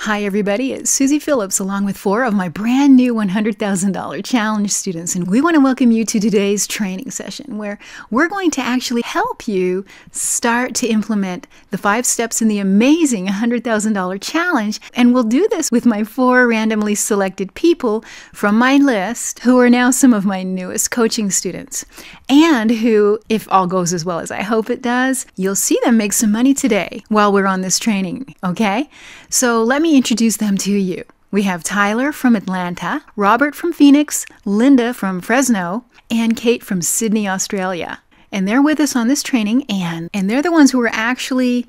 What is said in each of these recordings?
Hi everybody, it's Susie Phillips along with 4 of my brand new $100,000 challenge students, and we want to welcome you to today's training session where we're going to actually help you start to implement the 5 steps in the amazing $100,000 challenge. And we'll do this with my 4 randomly selected people from my list who are now some of my newest coaching students, and who, if all goes as well as I hope it does, you'll see them make some money today while we're on this training, okay? So let me introduce them to you. We have Tyler from Atlanta, Robert from Phoenix, Linda from Fresno, and Kate from Sydney, Australia. And they're with us on this training, and they're the ones who are actually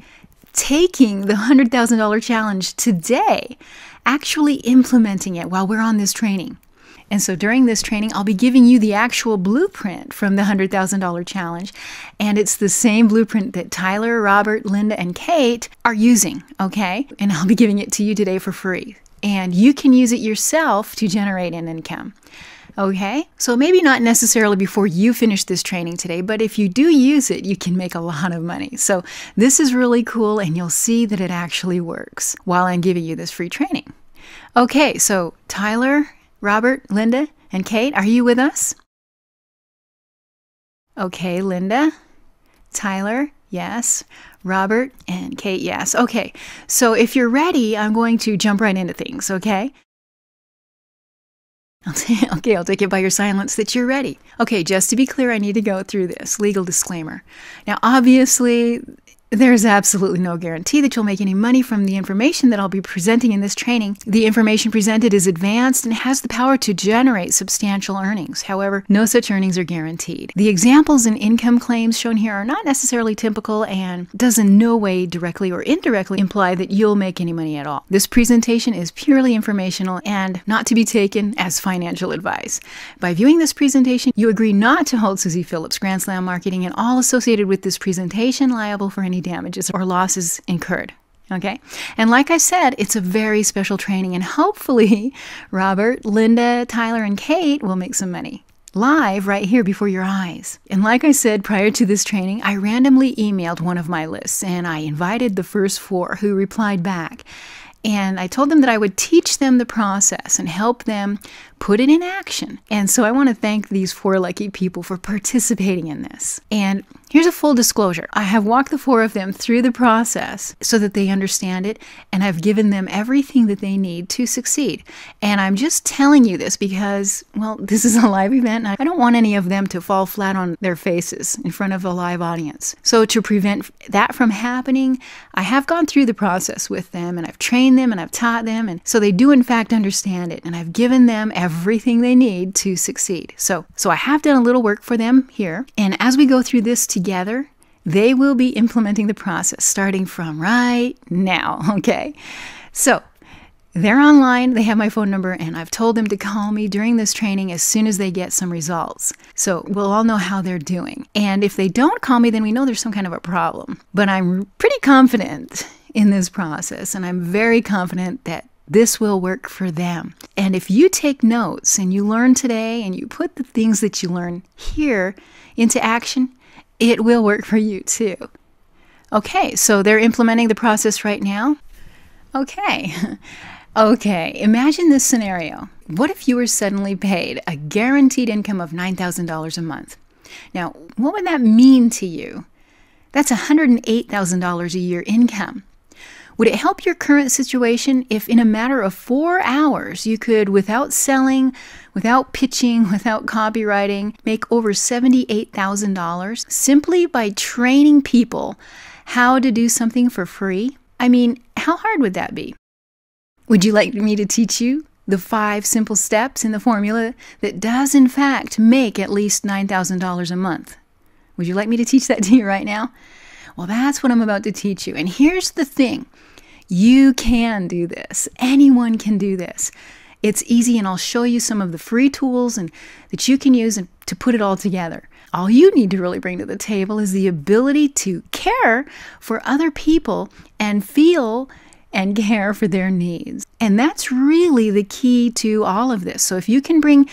taking the $100,000 challenge today, actually implementing it while we're on this training. And so during this training, I'll be giving you the actual blueprint from the $100,000 challenge. And it's the same blueprint that Tyler, Robert, Linda, and Kate are using, okay? And I'll be giving it to you today for free. And you can use it yourself to generate an income, okay? So maybe not necessarily before you finish this training today, but if you do use it, you can make a lot of money. So this is really cool, and you'll see that it actually works while I'm giving you this free training. Okay, so Tyler, Robert, Linda, and Kate, are you with us? Okay, Linda, Tyler, yes. Robert, and Kate, yes. Okay, so if you're ready, I'm going to jump right into things, okay? Okay, I'll take it by your silence that you're ready. Okay, just to be clear, I need to go through this legal disclaimer. Now, obviously, there's absolutely no guarantee that you'll make any money from the information that I'll be presenting in this training. The information presented is advanced and has the power to generate substantial earnings. However, no such earnings are guaranteed. The examples and income claims shown here are not necessarily typical and does in no way directly or indirectly imply that you'll make any money at all. This presentation is purely informational and not to be taken as financial advice. By viewing this presentation, you agree not to hold Susie Phillips Grand Slam Marketing and all associated with this presentation liable for any damages or losses incurred. Okay? And like I said, it's a very special training, and hopefully Robert, Linda, Tyler, and Kate will make some money live right here before your eyes. And like I said, prior to this training, I randomly emailed one of my lists, and I invited the first 4 who replied back. And I told them that I would teach them the process and help them put it in action. And so I want to thank these 4 lucky people for participating in this. And here's a full disclosure. I have walked the 4 of them through the process so that they understand it, and I've given them everything that they need to succeed. And I'm just telling you this because, well, this is a live event, and I don't want any of them to fall flat on their faces in front of a live audience. So to prevent that from happening, I have gone through the process with them, and I've trained them, and I've taught them, and so they do in fact understand it, and I've given them everything they need to succeed. So I have done a little work for them here, and as we go through this together, they will be implementing the process starting from right now, okay? So they're online, they have my phone number, and I've told them to call me during this training as soon as they get some results. So we'll all know how they're doing. And if they don't call me, then we know there's some kind of a problem. But I'm pretty confident in this process, and I'm very confident that this will work for them. And if you take notes and you learn today and you put the things that you learn here into action, it will work for you too. Okay, so they're implementing the process right now. Okay. Okay, imagine this scenario. What if you were suddenly paid a guaranteed income of $9,000 a month? Now, what would that mean to you? That's $108,000 a year income. Would it help your current situation if in a matter of 4 hours you could, without selling, without pitching, without copywriting, make over $78,000 simply by training people how to do something for free? I mean, how hard would that be? Would you like me to teach you the 5 simple steps in the formula that does in fact make at least $9,000 a month? Would you like me to teach that to you right now? Well, that's what I'm about to teach you. And here's the thing. You can do this. Anyone can do this. It's easy, and I'll show you some of the free tools that you can use to put it all together. All you need to really bring to the table is the ability to care for other people and feel and care for their needs. And that's really the key to all of this. So if you can bring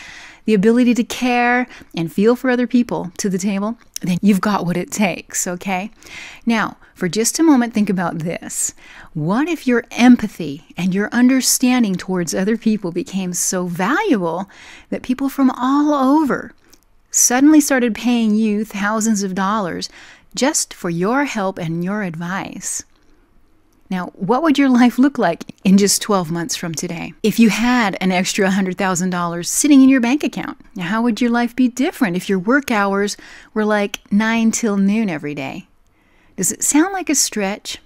the ability to care and feel for other people to the table, then you've got what it takes, okay? Now, for just a moment, think about this. What if your empathy and your understanding towards other people became so valuable that people from all over suddenly started paying you thousands of dollars just for your help and your advice? Now, what would your life look like in just 12 months from today? If you had an extra $100,000 sitting in your bank account, now how would your life be different if your work hours were like 9 till noon every day? Does it sound like a stretch?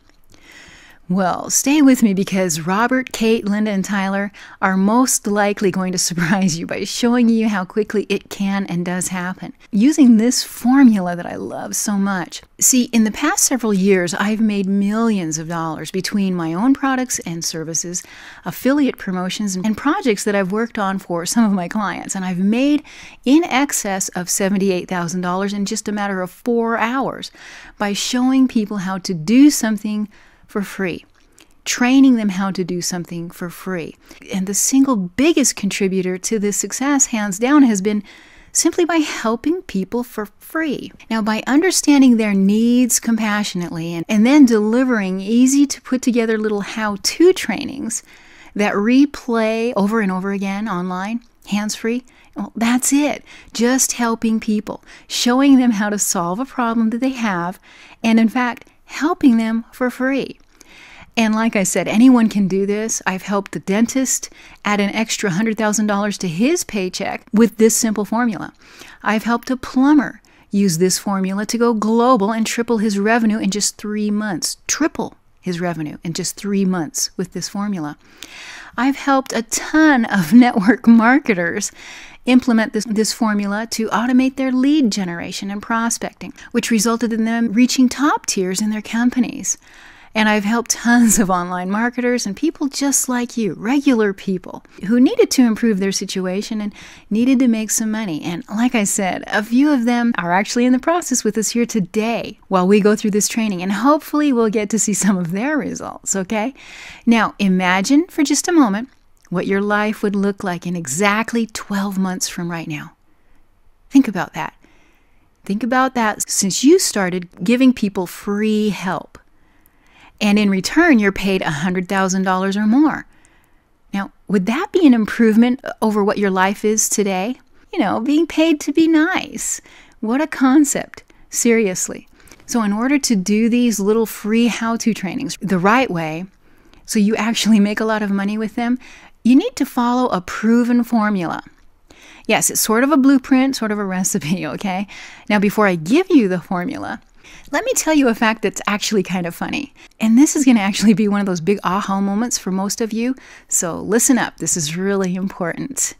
Well, stay with me because Robert, Kate, Linda, and Tyler are most likely going to surprise you by showing you how quickly it can and does happen, using this formula that I love so much. See, in the past several years, I've made millions of dollars between my own products and services, affiliate promotions, and projects that I've worked on for some of my clients. And I've made in excess of $78,000 in just a matter of 4 hours by showing people how to do something for free, training them how to do something for free. And the single biggest contributor to this success, hands down, has been simply by helping people for free. Now, by understanding their needs compassionately and then delivering easy to put together little how-to trainings that replay over and over again online, hands-free, well, that's it. Just helping people, showing them how to solve a problem that they have, and in fact, helping them for free. And like I said, anyone can do this. I've helped the dentist add an extra $100,000 to his paycheck with this simple formula. I've helped a plumber use this formula to go global and triple his revenue in just 3 months. Triple his revenue in just 3 months with this formula. I've helped a ton of network marketers implement this formula to automate their lead generation and prospecting, which resulted in them reaching top tiers in their companies. And I've helped tons of online marketers and people just like you, regular people, who needed to improve their situation and needed to make some money. And like I said, a few of them are actually in the process with us here today while we go through this training, and hopefully we'll get to see some of their results, okay? Now, imagine for just a moment what your life would look like in exactly 12 months from right now. Think about that. Think about that since you started giving people free help. And in return, you're paid $100,000 or more. Now, would that be an improvement over what your life is today? You know, being paid to be nice. What a concept. Seriously. So in order to do these little free how-to trainings the right way, so you actually make a lot of money with them, you need to follow a proven formula. Yes, it's sort of a blueprint, sort of a recipe, okay? Now, before I give you the formula, let me tell you a fact that's actually kind of funny. And this is going to actually be one of those big aha moments for most of you. So listen up. This is really important.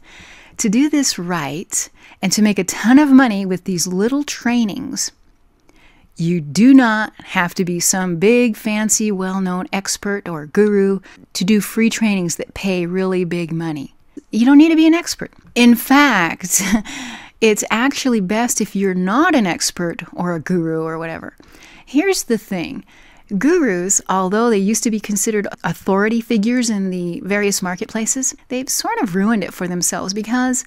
To do this right and to make a ton of money with these little trainings, you do not have to be some big, fancy, well-known expert or guru to do free trainings that pay really big money. You don't need to be an expert. In fact, it's actually best if you're not an expert or a guru or whatever. Here's the thing. Gurus, although they used to be considered authority figures in the various marketplaces, they've sort of ruined it for themselves because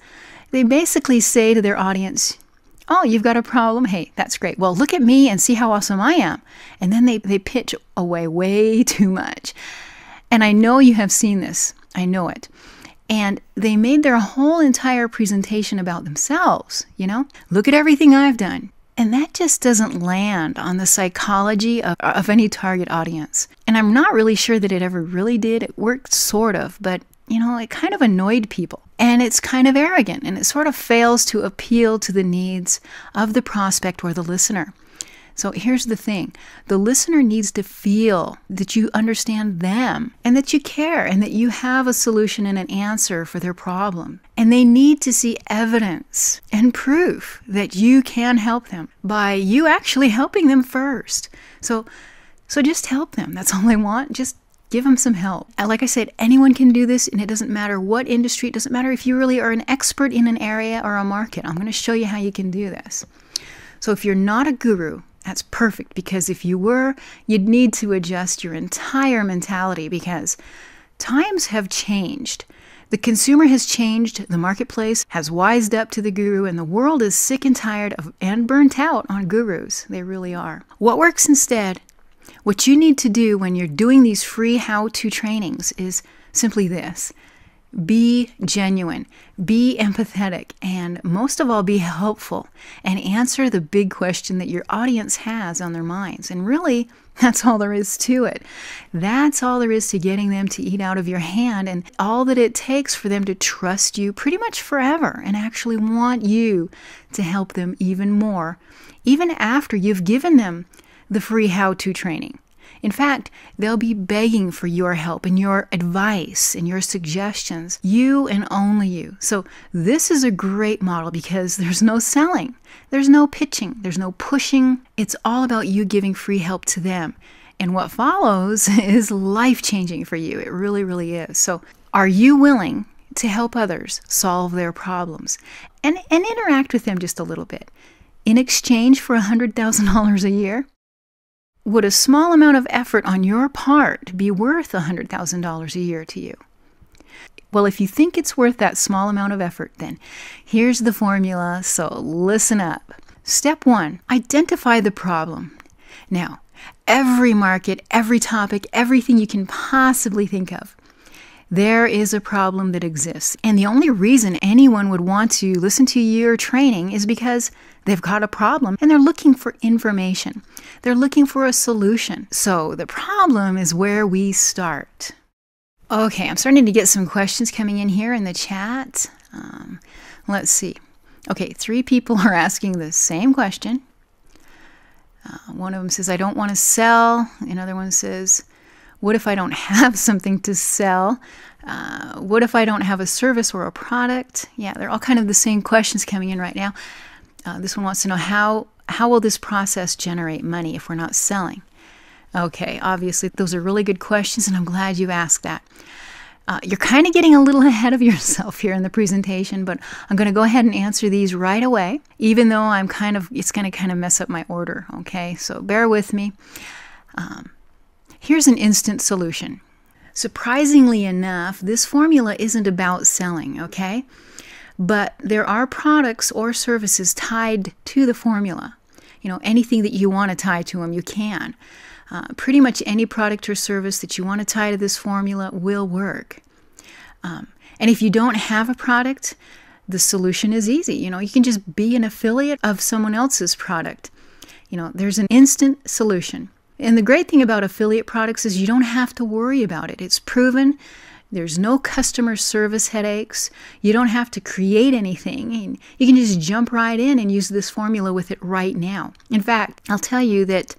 they basically say to their audience, oh, you've got a problem? Hey, that's great. Well, look at me and see how awesome I am. And then they pitch away way too much. And I know you have seen this. I know it. And they made their whole entire presentation about themselves, you know? Look at everything I've done. And that just doesn't land on the psychology of any target audience. And I'm not really sure that it ever really did. It worked sort of, but, you know, it kind of annoyed people. And it's kind of arrogant, and it sort of fails to appeal to the needs of the prospect or the listener. So here's the thing. The listener needs to feel that you understand them and that you care and that you have a solution and an answer for their problem. And they need to see evidence and proof that you can help them by you actually helping them first. So just help them. That's all I want. Just give them some help. And like I said, anyone can do this, and it doesn't matter what industry. It doesn't matter if you really are an expert in an area or a market. I'm going to show you how you can do this. So if you're not a guru, that's perfect, because if you were, you'd need to adjust your entire mentality because times have changed. The consumer has changed, the marketplace has wised up to the guru, and the world is sick and tired of and burnt out on gurus. They really are. What works instead? What you need to do when you're doing these free how-to trainings is simply this. Be genuine, be empathetic, and most of all, be helpful and answer the big question that your audience has on their minds. And really, that's all there is to it. That's all there is to getting them to eat out of your hand, and all that it takes for them to trust you pretty much forever and actually want you to help them even more, even after you've given them the free how-to training. In fact, they'll be begging for your help and your advice and your suggestions, you and only you. So this is a great model because there's no selling, there's no pitching, there's no pushing. It's all about you giving free help to them. And what follows is life-changing for you. It really, really is. So are you willing to help others solve their problems and interact with them just a little bit in exchange for $100,000 a year? Would a small amount of effort on your part be worth $100,000 a year to you? Well, if you think it's worth that small amount of effort, then here's the formula, so listen up. Step 1, identify the problem. Now, every market, every topic, everything you can possibly think of, there is a problem that exists. And the only reason anyone would want to listen to your training is because they've got a problem and they're looking for information. They're looking for a solution. So the problem is where we start. Okay, I'm starting to get some questions coming in here in the chat. Let's see. Okay, 3 people are asking the same question. One of them says, I don't want to sell. Another one says, what if I don't have something to sell? What if I don't have a service or a product? Yeah, they're all kind of the same questions coming in right now. This one wants to know, how will this process generate money if we're not selling? Okay, obviously those are really good questions, and I'm glad you asked that. You're kind of getting a little ahead of yourself here in the presentation, but I'm going to go ahead and answer these right away, even though it's going to kind of mess up my order, okay? So bear with me. Here's an instant solution. Surprisingly enough, this formula isn't about selling, okay? But there are products or services tied to the formula. You know, anything that you want to tie to them, you can. Pretty much any product or service that you want to tie to this formula will work. And if you don't have a product, the solution is easy. You know, you can just be an affiliate of someone else's product. You know, there's an instant solution. And the great thing about affiliate products is you don't have to worry about it. It's proven. There's no customer service headaches. You don't have to create anything. And you can just jump right in and use this formula with it right now. In fact, I'll tell you that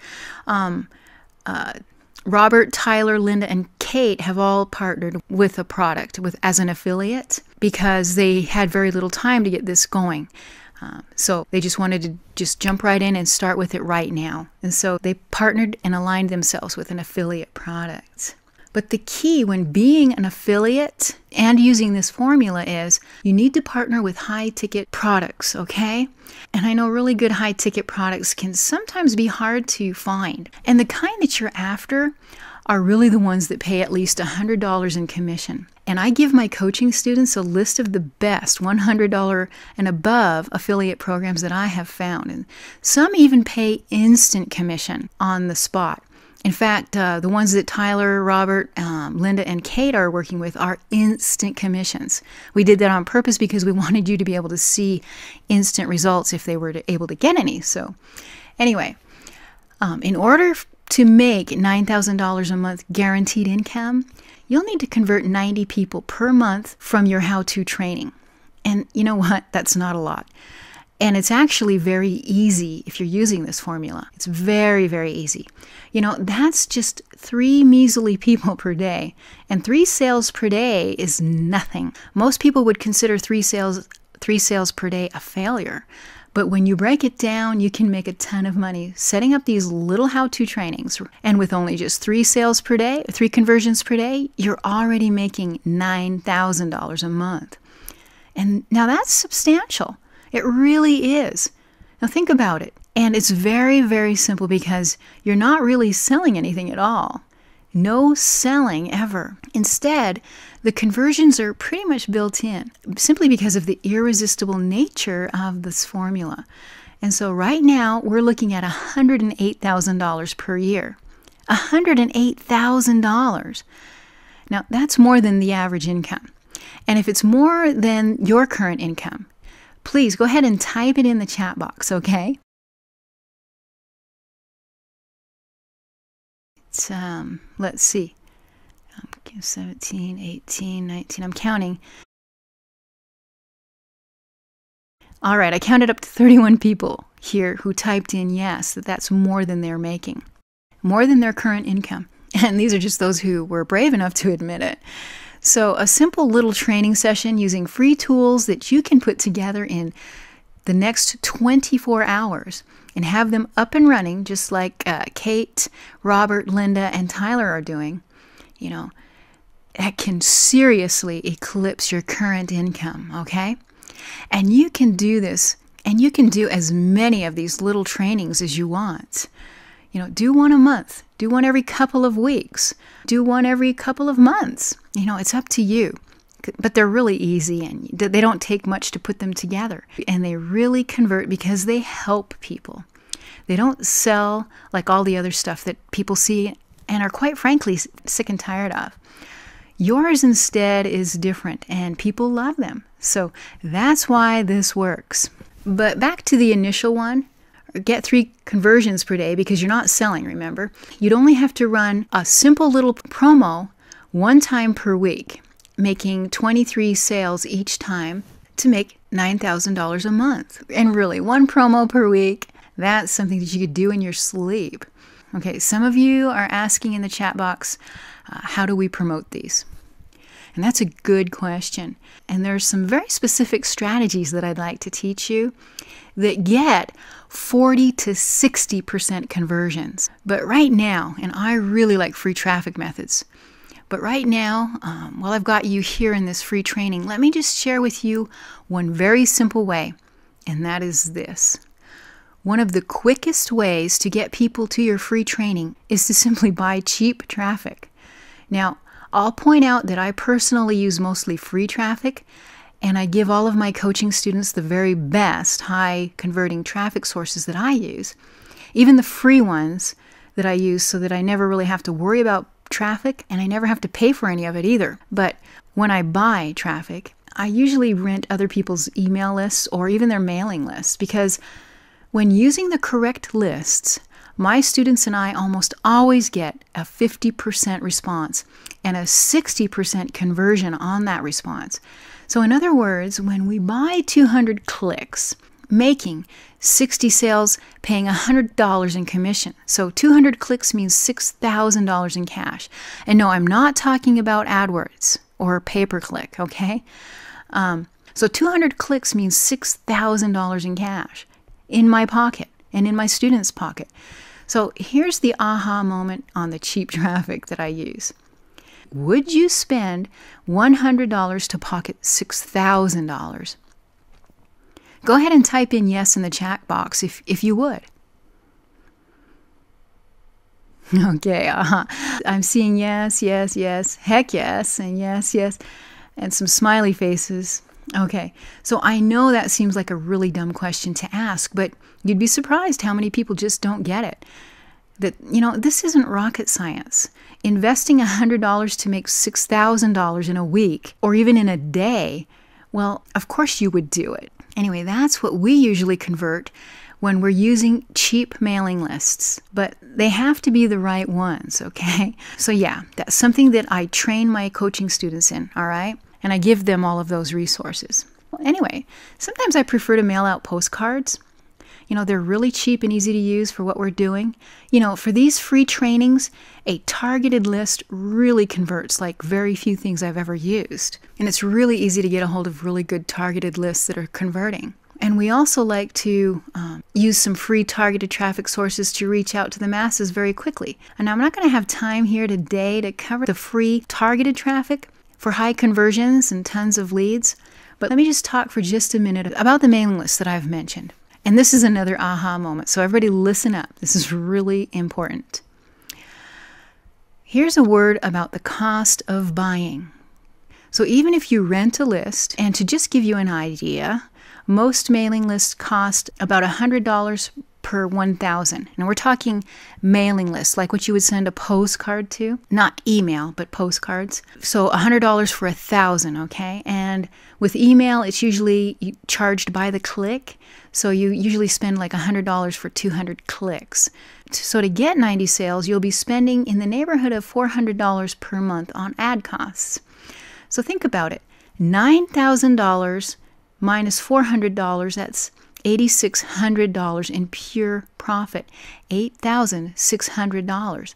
Robert, Tyler, Linda, and Kate have all partnered with a product as an affiliate because they had very little time to get this going. So they just wanted to just jump right in and start with it right now. And so they partnered and aligned themselves with an affiliate product. But the key when being an affiliate and using this formula is you need to partner with high-ticket products, okay? And I know really good high-ticket products can sometimes be hard to find. And the kind that you're after are really the ones that pay at least $100 in commission. And I give my coaching students a list of the best $100 and above affiliate programs that I have found. And some even pay instant commission on the spot. In fact, the ones that Tyler, Robert, Linda, and Kate are working with are instant commissions. We did that on purpose because we wanted you to be able to see instant results if they were able to get any. So anyway, in order to make $9,000 a month guaranteed income, you'll need to convert 90 people per month from your how-to training. And you know what? That's not a lot. And it's actually very easy if you're using this formula. It's very, very easy. You know, that's just 3 measly people per day. And 3 sales per day is nothing. Most people would consider 3 sales per day a failure. But when you break it down, you can make a ton of money setting up these little how-to trainings. And with only just 3 sales per day, 3 conversions per day, you're already making $9,000 a month. And now that's substantial. It really is. Now think about it. And it's very, very simple because you're not really selling anything at all. No selling ever. Instead, the conversions are pretty much built in, simply because of the irresistible nature of this formula. And so right now, we're looking at $108,000 per year. $108,000. Now, that's more than the average income. And if it's more than your current income, please go ahead and type it in the chat box, okay? It's, let's see. 17, 18, 19. I'm counting. All right, I counted up to 31 people here who typed in yes, that's more than they're making, more than their current income. And these are just those who were brave enough to admit it. So a simple little training session using free tools that you can put together in the next 24 hours and have them up and running, just like Kate, Robert, Linda, and Tyler are doing, you know, that can seriously eclipse your current income, okay? And you can do this, and you can do as many of these little trainings as you want. You know, do one a month, do one every couple of weeks, do one every couple of months. You know, it's up to you. But they're really easy, and they don't take much to put them together. And they really convert because they help people. They don't sell like all the other stuff that people see and are, quite frankly, sick and tired of. Yours instead is different, and people love them. So that's why this works. But back to the initial one, get 3 conversions per day because you're not selling, remember? You'd only have to run a simple little promo 1 time per week, making 23 sales each time to make $9,000 a month. And really, 1 promo per week, that's something that you could do in your sleep. Okay, some of you are asking in the chat box, how do we promote these? And that's a good question. And there's some very specific strategies that I'd like to teach you that get 40 to 60% conversions. But right now, and I really like free traffic methods, but right now, while I've got you here in this free training, let me just share with you one very simple way, and that is this. One of the quickest ways to get people to your free training is to simply buy cheap traffic. Now, I'll point out that I personally use mostly free traffic, and I give all of my coaching students the very best high-converting traffic sources that I use, even the free ones that I use so that I never really have to worry about traffic, and I never have to pay for any of it either. But when I buy traffic, I usually rent other people's email lists or even their mailing lists, because when using the correct lists, my students and I almost always get a 50% response and a 60% conversion on that response. So in other words, when we buy 200 clicks, making 60 sales, paying $100 in commission. So 200 clicks means $6,000 in cash. And no, I'm not talking about AdWords or pay-per-click, okay? So 200 clicks means $6,000 in cash in my pocket and in my students' pocket. So here's the aha moment on the cheap traffic that I use. Would you spend $100 to pocket $6,000? Go ahead and type in yes in the chat box if you would. Okay, I'm seeing yes, yes, yes, heck yes, and yes, yes, and some smiley faces. Okay, so I know that seems like a really dumb question to ask, but you'd be surprised how many people just don't get it. That, you know, this isn't rocket science. Investing $100 to make $6,000 in a week or even in a day, well, of course you would do it. Anyway, that's what we usually convert when we're using cheap mailing lists, but they have to be the right ones, okay? So yeah, that's something that I train my coaching students in, all right? And I give them all of those resources. Well, anyway, sometimes I prefer to mail out postcards. You know, they're really cheap and easy to use for what we're doing. You know, for these free trainings, a targeted list really converts like very few things I've ever used. And it's really easy to get a hold of really good targeted lists that are converting. And we also like to use some free targeted traffic sources to reach out to the masses very quickly. And I'm not going to have time here today to cover the free targeted traffic for high conversions and tons of leads. But let me just talk for just a minute about the mailing list that I've mentioned. And this is another aha moment. So everybody listen up. This is really important. Here's a word about the cost of buying. So even if you rent a list, and to just give you an idea, most mailing lists cost about $100 per 1,000. And we're talking mailing lists, like what you would send a postcard to. Not email, but postcards. So $100 for 1,000, okay? And with email, it's usually charged by the click. So you usually spend like $100 for 200 clicks. So to get 90 sales, you'll be spending in the neighborhood of $400 per month on ad costs. So think about it. $9,000 minus $400, that's $8,600 in pure profit. $8,600.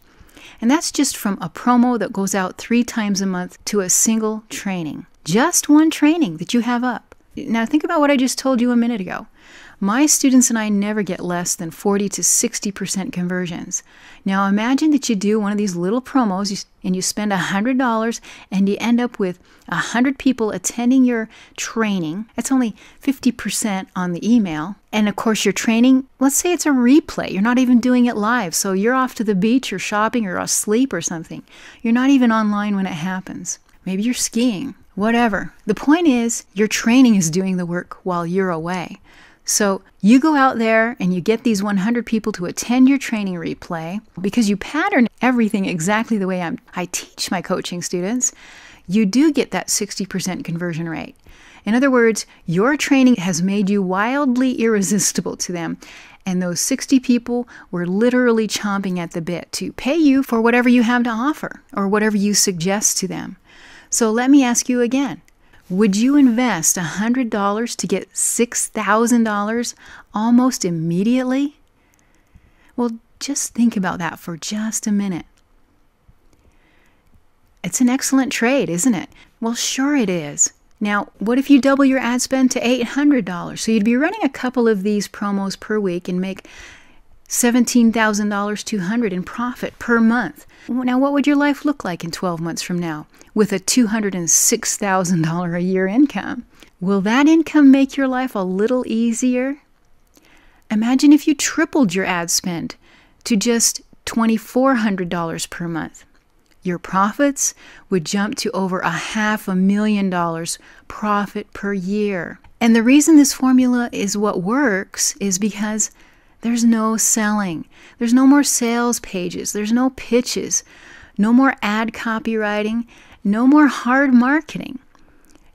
And that's just from a promo that goes out 3 times a month to a single training. Just one training that you have up. Now think about what I just told you a minute ago. My students and I never get less than 40 to 60% conversions. Now imagine that you do one of these little promos and you spend $100 and you end up with 100 people attending your training. That's only 50% on the email. And of course your training, let's say it's a replay. You're not even doing it live. So you're off to the beach or shopping or asleep or something. You're not even online when it happens. Maybe you're skiing, whatever. The point is your training is doing the work while you're away. So you go out there and you get these 100 people to attend your training replay because you pattern everything exactly the way I teach my coaching students. You do get that 60% conversion rate. In other words, your training has made you wildly irresistible to them. And those 60 people were literally chomping at the bit to pay you for whatever you have to offer or whatever you suggest to them. So let me ask you again. Would you invest $100 to get $6,000 almost immediately? Well, just think about that for just a minute. It's an excellent trade, isn't it? Well, sure it is. Now, what if you double your ad spend to $800? So you'd be running a couple of these promos per week and make $17,200 in profit per month. Now, what would your life look like in 12 months from now with a $206,000 a year income? Will that income make your life a little easier? Imagine if you tripled your ad spend to just $2,400 per month. Your profits would jump to over $500,000 profit per year. And the reason this formula is what works is because there's no selling. There's no more sales pages. There's no pitches. No more ad copywriting. No more hard marketing.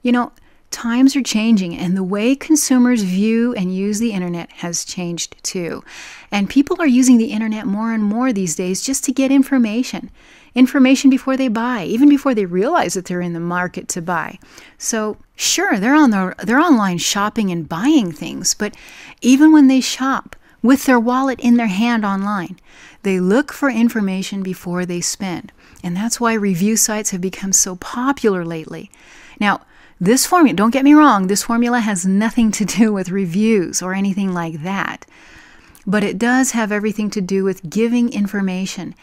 You know, times are changing and the way consumers view and use the internet has changed too. And people are using the internet more and more these days just to get information. Information before they buy, even before they realize that they're in the market to buy. So sure, they're online shopping and buying things, but even when they shop, with their wallet in their hand online, they look for information before they spend. And that's why review sites have become so popular lately. Now, this formula, don't get me wrong, this formula has nothing to do with reviews or anything like that. But it does have everything to do with giving information,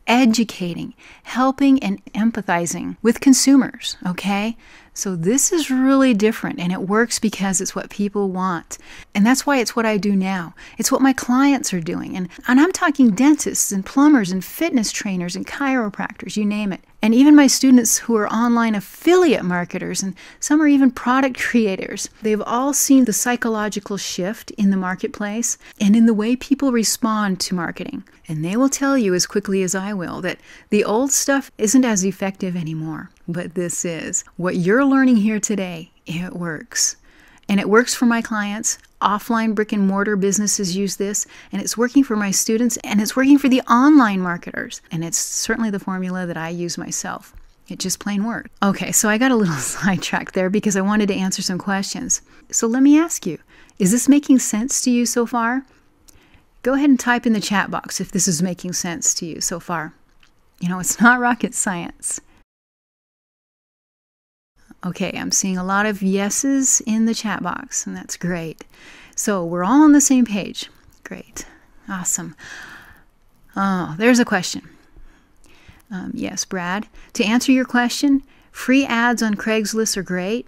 educating, helping, and empathizing with consumers, okay? So this is really different, and it works because it's what people want. And that's why it's what I do now. It's what my clients are doing. And I'm talking dentists and plumbers and fitness trainers and chiropractors, you name it. And even my students who are online affiliate marketers, and some are even product creators. They've all seen the psychological shift in the marketplace and in the way people respond to marketing. And they will tell you as quickly as I will that the old stuff isn't as effective anymore. But this is. What you're learning here today, it works. And it works for my clients. Offline brick and mortar businesses use this, and it's working for my students, and it's working for the online marketers. And it's certainly the formula that I use myself. It just plain works. Okay, so I got a little sidetracked there because I wanted to answer some questions. So let me ask you, is this making sense to you so far? Go ahead and type in the chat box if this is making sense to you so far. You know, it's not rocket science. Okay, I'm seeing a lot of yeses in the chat box, and that's great. So we're all on the same page. Great. Awesome. Oh, there's a question. Yes, Brad. To answer your question, free ads on Craigslist are great.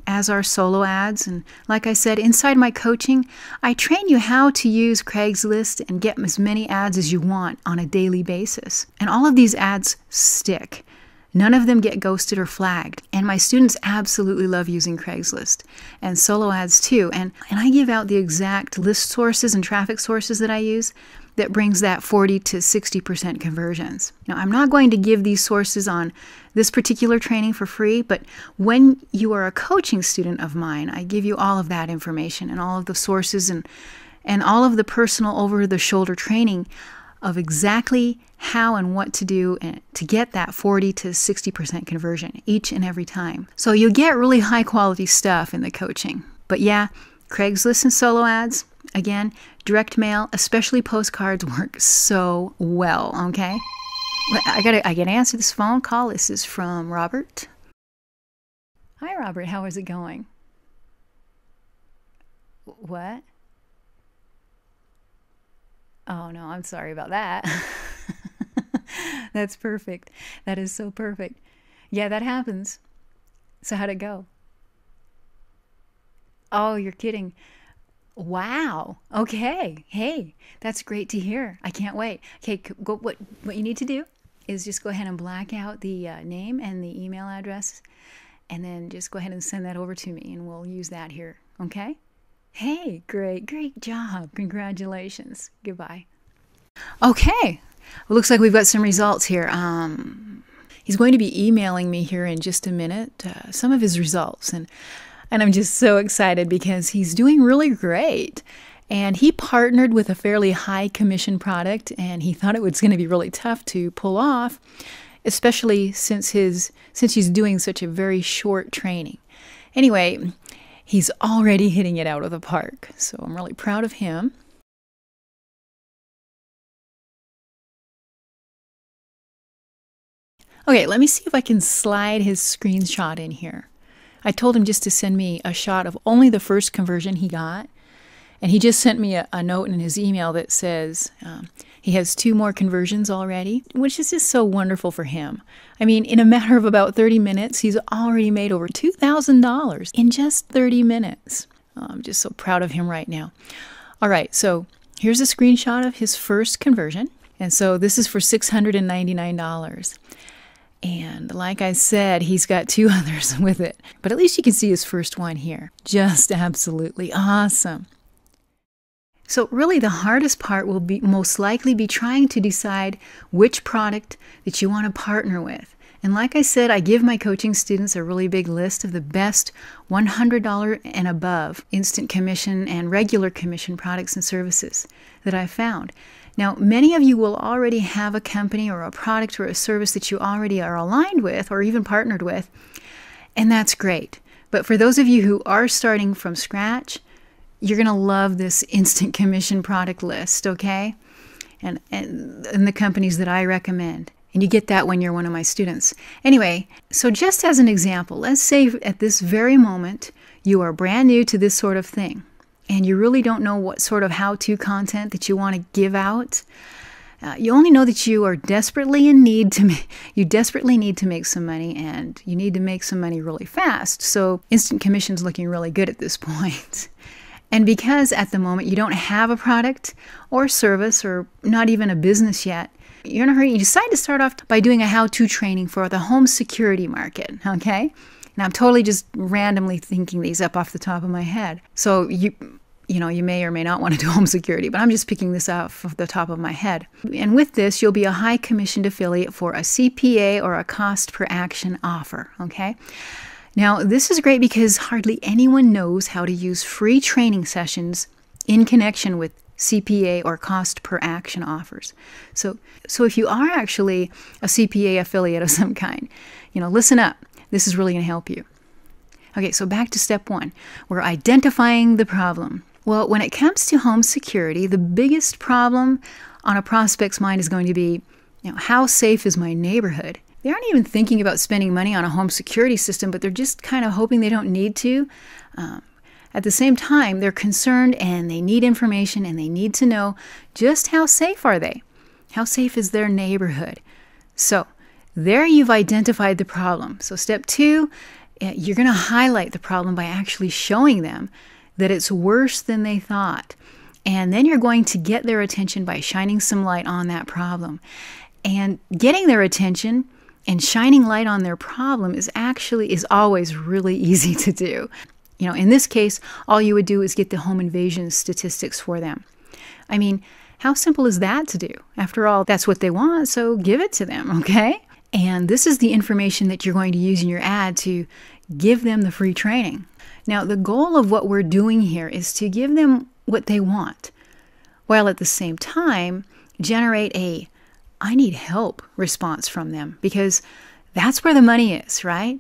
as are solo ads. And like I said, inside my coaching, I train you how to use Craigslist and get as many ads as you want on a daily basis. And all of these ads stick. None of them get ghosted or flagged. And my students absolutely love using Craigslist and solo ads too. And I give out the exact list sources and traffic sources that I use that brings that 40 to 60% conversions. Now, I'm not going to give these sources on this particular training for free, but when you are a coaching student of mine, I give you all of that information and all of the sources and all of the personal over-the-shoulder training of exactly how and what to do to get that 40 to 60% conversion each and every time. So you get really high quality stuff in the coaching. But yeah, Craigslist and solo ads, again, direct mail, especially postcards, work so well, okay? I gotta answer this phone call. This is from Robert. Hi, Robert. How is it going? What? Oh, no, I'm sorry about that. That's perfect. That is so perfect. Yeah, that happens. So how'd it go? Oh, you're kidding. Wow. Okay. Hey, that's great to hear. I can't wait. Okay, what you need to do is just go ahead and black out the name and the email address, and then just go ahead and send that over to me, and we'll use that here. Okay? Hey, great job. Congratulations. Goodbye. Okay. Well, looks like we've got some results here. He's going to be emailing me here in just a minute some of his results, and I'm just so excited because he's doing really great. And he partnered with a fairly high commission product, and he thought it was going to be really tough to pull off, especially since he's doing such a very short training. Anyway, he's already hitting it out of the park, so I'm really proud of him. Okay, let me see if I can slide his screenshot in here. I told him just to send me a shot of only the first conversion he got, and he just sent me a note in his email that says he has 2 more conversions already, which is just so wonderful for him. I mean, in a matter of about 30 minutes, he's already made over $2,000 in just 30 minutes. I'm just so proud of him right now. All right, so here's a screenshot of his first conversion. And so this is for $699. And like I said, he's got 2 others with it. But at least you can see his first one here. Just absolutely awesome. So really the hardest part will most likely be trying to decide which product that you want to partner with. And like I said, I give my coaching students a really big list of the best $100 and above instant commission and regular commission products and services that I've found. Now, many of you will already have a company or a product or a service that you already are aligned with or even partnered with, and that's great. But for those of you who are starting from scratch, you're going to love this instant commission product list, okay? And the companies that I recommend. And you get that when you're one of my students. Anyway, so just as an example, let's say at this very moment, you are brand new to this sort of thing, and you really don't know what sort of how-to content that you want to give out. You only know that you are desperately in need to make some money, and you need to make some money really fast. So instant commission's looking really good at this point. And because at the moment you don't have a product or service or not even a business yet, you're in a hurry. You decide to start off by doing a how-to training for the home security market, okay? Now I'm totally just randomly thinking these up off the top of my head. So you may or may not want to do home security, but I'm just picking this off of the top of my head. And with this, you'll be a high commissioned affiliate for a CPA or a cost per action offer, okay? Now, this is great because hardly anyone knows how to use free training sessions in connection with CPA or cost per action offers. So if you are actually a CPA affiliate of some kind, listen up. This is really going to help you. Okay, so back to step 1. We're identifying the problem. Well, when it comes to home security, the biggest problem on a prospect's mind is going to be, how safe is my neighborhood? They aren't even thinking about spending money on a home security system, but they're just kind of hoping they don't need to. At the same time, they're concerned and they need information and they need to know just how safe are they? How safe is their neighborhood? So there you've identified the problem. So step 2 You're going to highlight the problem by actually showing them that it's worse than they thought. And then you're going to get their attention by shining some light on that problem. And getting their attention and shining light on their problem is always really easy to do. In this case, all you would do is get the home invasion statistics for them. I mean, how simple is that to do? After all, that's what they want, so give it to them, okay? And this is the information that you're going to use in your ad to give them the free training. Now, the goal of what we're doing here is to give them what they want, while at the same time generate a "I need help" response from them, because that's where the money is, right?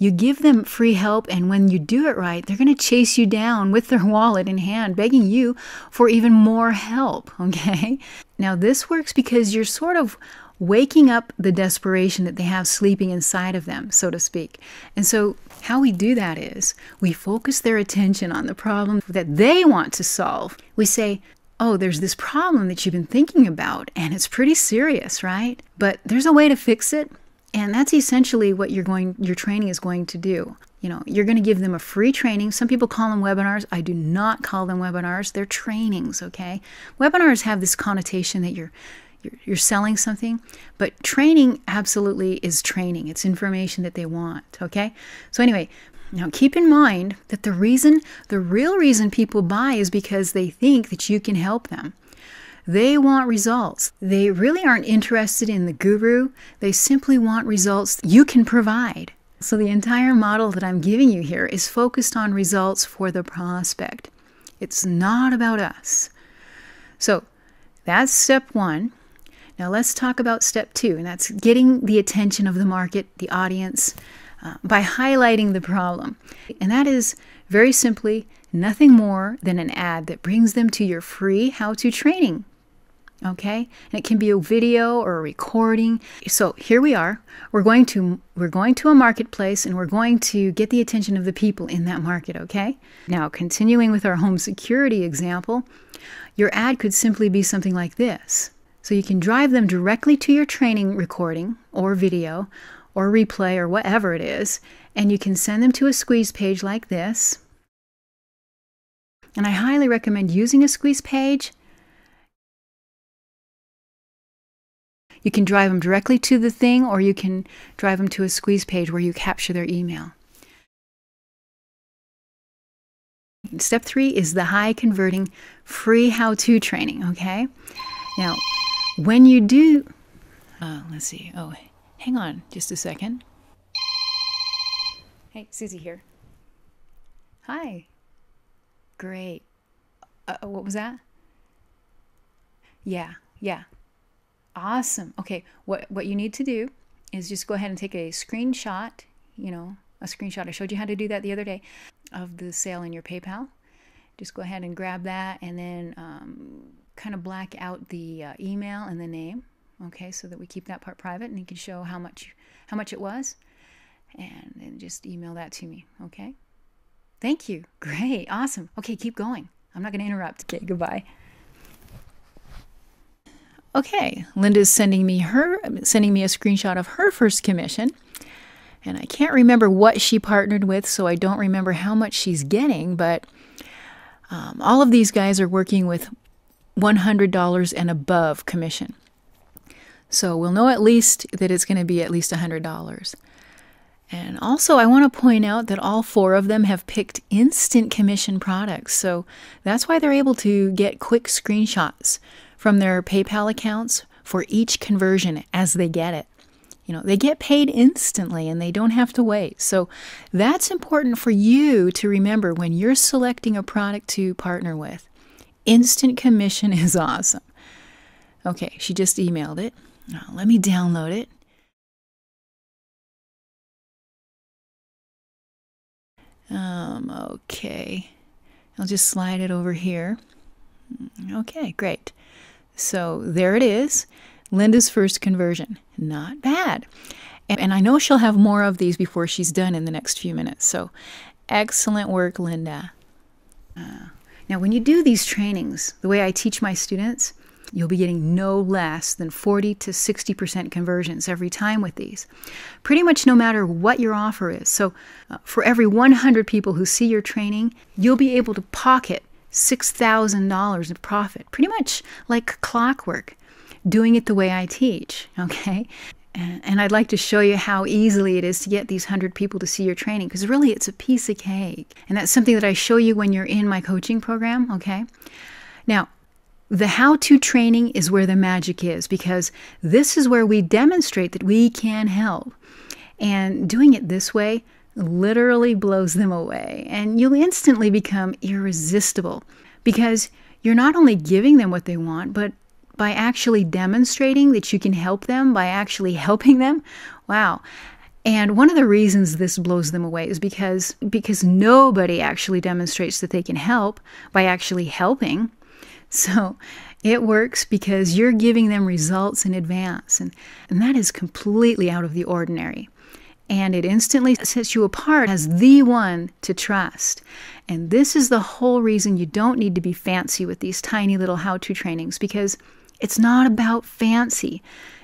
You give them free help, and when you do it right, they're going to chase you down with their wallet in hand, begging you for even more help, okay? Now, this works because you're sort of waking up the desperation that they have sleeping inside of them, so to speak. And so how we do that is we focus their attention on the problem that they want to solve. We say, "Oh, there's this problem that you've been thinking about, and it's pretty serious, right? But there's a way to fix it." And that's essentially what your training is going to do. You're going to give them a free training. Some people call them webinars. I do not call them webinars. They're trainings, okay? Webinars have this connotation that you're selling something, but training absolutely is training. It's information that they want, okay? So anyway, now keep in mind that the real reason people buy is because they think that you can help them. They want results. They really aren't interested in the guru. They simply want results you can provide. So the entire model that I'm giving you here is focused on results for the prospect. It's not about us. So that's step 1. Now let's talk about step 2, and that's getting the attention of the market, the audience, by highlighting the problem. And that is very simply nothing more than an ad that brings them to your free how-to training. Okay? And it can be a video or a recording. So here we are. We're going to a marketplace, and we're going to get the attention of the people in that market, okay? Now, continuing with our home security example, your ad could simply be something like this. So you can drive them directly to your training recording or video or replay or whatever it is, and you can send them to a squeeze page like this. And I highly recommend using a squeeze page. You can drive them directly to the thing, or you can drive them to a squeeze page where you capture their email. Step 3 is the high converting free how-to training, okay? Now, when you do, let's see. Oh, hang on just a second. Hey, Susie here. Hi. Great. What was that? Yeah. Awesome. Okay, what you need to do is just go ahead and take a screenshot, a screenshot. I showed you how to do that the other day of the sale in your PayPal. Just go ahead and grab that, and then kind of black out the email and the name, okay, so that we keep that part private, and you can show how much it was, and then just email that to me, okay? Thank you. Great. Awesome. Okay, keep going. I'm not going to interrupt. Okay, goodbye. Okay, Linda's sending me a screenshot of her first commission, and I can't remember what she partnered with, so I don't remember how much she's getting, but all of these guys are working with $100 and above commission. So we'll know at least that it's going to be at least $100. And also, I want to point out that all 4 of them have picked instant commission products, so that's why they're able to get quick screenshots from their PayPal accounts for each conversion as they get it. They get paid instantly and they don't have to wait. So that's important for you to remember when you're selecting a product to partner with. Instant commission is awesome. Okay, she just emailed it. Now, let me download it. Okay. I'll just slide it over here. Okay, great. So there it is, Linda's first conversion. Not bad. And I know she'll have more of these before she's done in the next few minutes. So excellent work, Linda. Now, when you do these trainings, the way I teach my students, You'll be getting no less than 40 to 60% conversions every time with these. Pretty much no matter what your offer is. So for every 100 people who see your training, you'll be able to pocket $6,000 in profit. Pretty much like clockwork, doing it the way I teach, okay? And I'd like to show you how easily it is to get these 100 people to see your training, because really it's a piece of cake. And that's something that I show you when you're in my coaching program, okay? Now, the how-to training is where the magic is, because this is where we demonstrate that we can help. And doing it this way literally blows them away. And you'll instantly become irresistible, because you're not only giving them what they want, but by actually demonstrating that you can help them, by actually helping them. Wow. And one of the reasons this blows them away is because nobody actually demonstrates that they can help by actually helping. So it works because you're giving them results in advance. And that is completely out of the ordinary. And it instantly sets you apart as the one to trust. And this is the whole reason you don't need to be fancy with these tiny little how-to trainings, because it's not about fancy.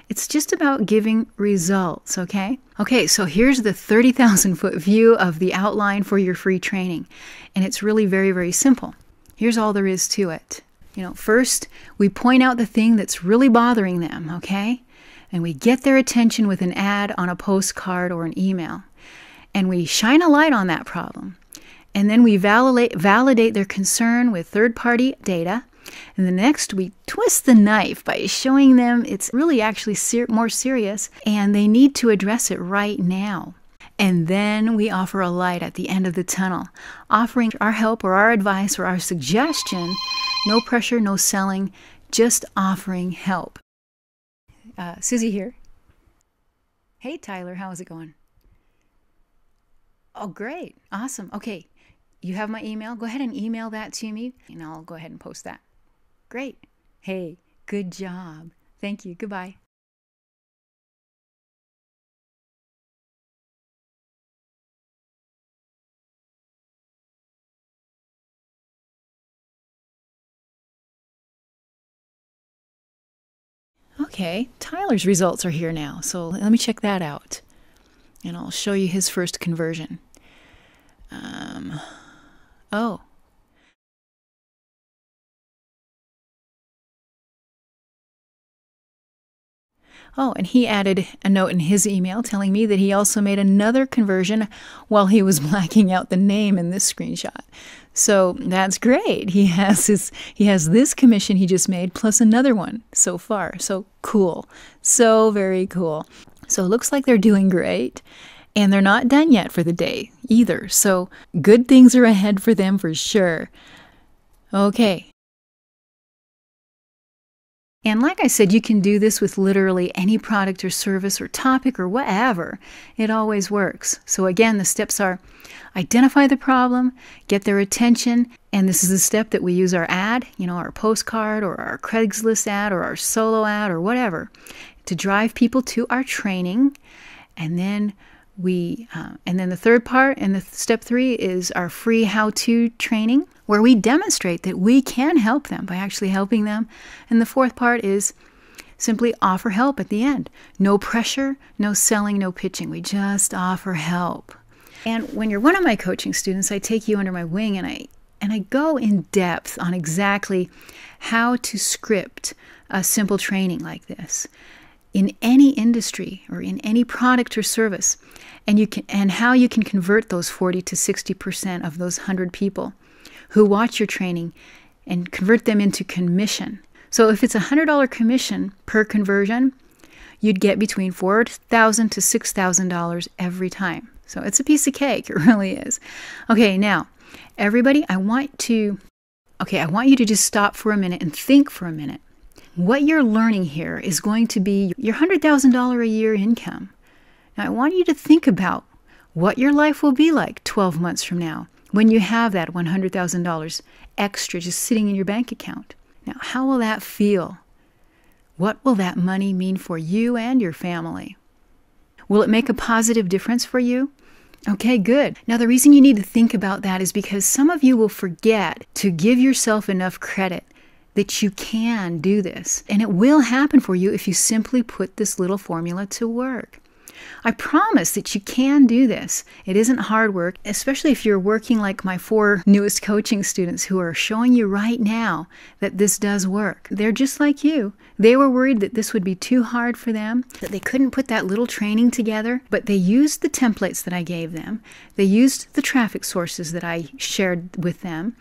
It's just about giving results, okay? Okay, so here's the 30,000-foot view of the outline for your free training. And it's really very, very simple. Here's all there is to it. First, we point out the thing that's really bothering them, okay? And we get their attention with an ad on a postcard or an email. And we shine a light on that problem. And then we validate their concern with third-party data. And the next, we twist the knife by showing them it's really actually more serious and they need to address it right now. And then we offer a light at the end of the tunnel, offering our help or our advice or our suggestion. No pressure, no selling, just offering help. Susie here. Hey, Tyler, how's it going? Oh, great. Awesome. Okay. You have my email? Go ahead and email that to me, and I'll go ahead and post that. Great. Hey, good job. Thank you. Goodbye. Okay, Tyler's results are here now, so let me check that out. And I'll show you his first conversion. Oh. Oh, and he added a note in his email telling me that he also made another conversion while he was blacking out the name in this screenshot. So that's great. He has this commission he just made plus another one so far. So cool. So very cool. So it looks like they're doing great. And they're not done yet for the day either. So good things are ahead for them for sure. Okay. And like I said, you can do this with literally any product or service or topic or whatever. It always works. So again, the steps are identify the problem, get their attention, and this is the step that we use our ad, our postcard or our Craigslist ad or our solo ad or whatever, to drive people to our training. And then the third part and the step 3 is our free how-to training, where we demonstrate that we can help them by actually helping them. And the fourth part is simply offer help at the end. No pressure, no selling, no pitching. We just offer help. And when you're one of my coaching students, I take you under my wing and I go in depth on exactly how to script a simple training like this in any industry or in any product or service, and how you can convert those 40 to 60% of those 100 people who watch your training and convert them into commission. So if it's a $100 commission per conversion, you'd get between $4,000 to $6,000 every time. So it's a piece of cake. It really is. Okay, now, everybody, I want you to just stop for a minute and think for a minute. What you're learning here is going to be your $100,000 a year income. Now, I want you to think about what your life will be like 12 months from now when you have that $100,000 extra just sitting in your bank account. Now, how will that feel? What will that money mean for you and your family? Will it make a positive difference for you? Okay, good. Now, the reason you need to think about that is because some of you will forget to give yourself enough credit that you can do this. And it will happen for you if you simply put this little formula to work. I promise that you can do this. It isn't hard work, especially if you're working like my 4 newest coaching students who are showing you right now that this does work. They're just like you. They were worried that this would be too hard for them, that they couldn't put that little training together, but they used the templates that I gave them. They used the traffic sources that I shared with them,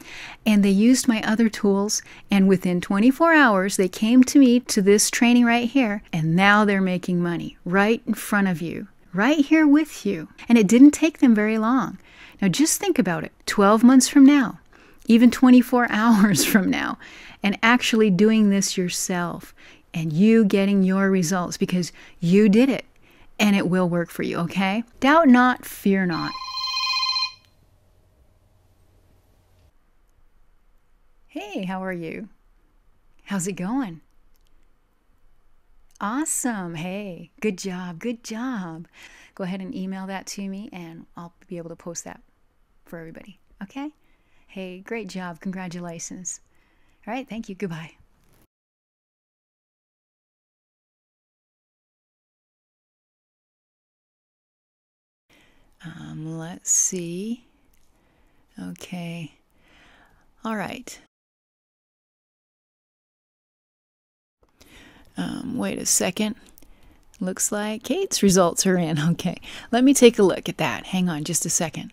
and they used my other tools, and within 24 hours, they came to me to this training right here, and now they're making money right in front of you. Right here with you. And it didn't take them very long. Now just think about it. 12 months from now, even 24 hours from now, and actually doing this yourself and you getting your results because you did it and it will work for you, okay? Doubt not, fear not. Hey, how are you? How's it going? Awesome. Hey, good job. Good job. Go ahead and email that to me and I'll be able to post that for everybody. Okay? Hey, great job. Congratulations. All right. Thank you. Goodbye. Let's see. Okay. All right. Wait a second. Looks like Kate's results are in. Okay, let me take a look at that. Hang on just a second.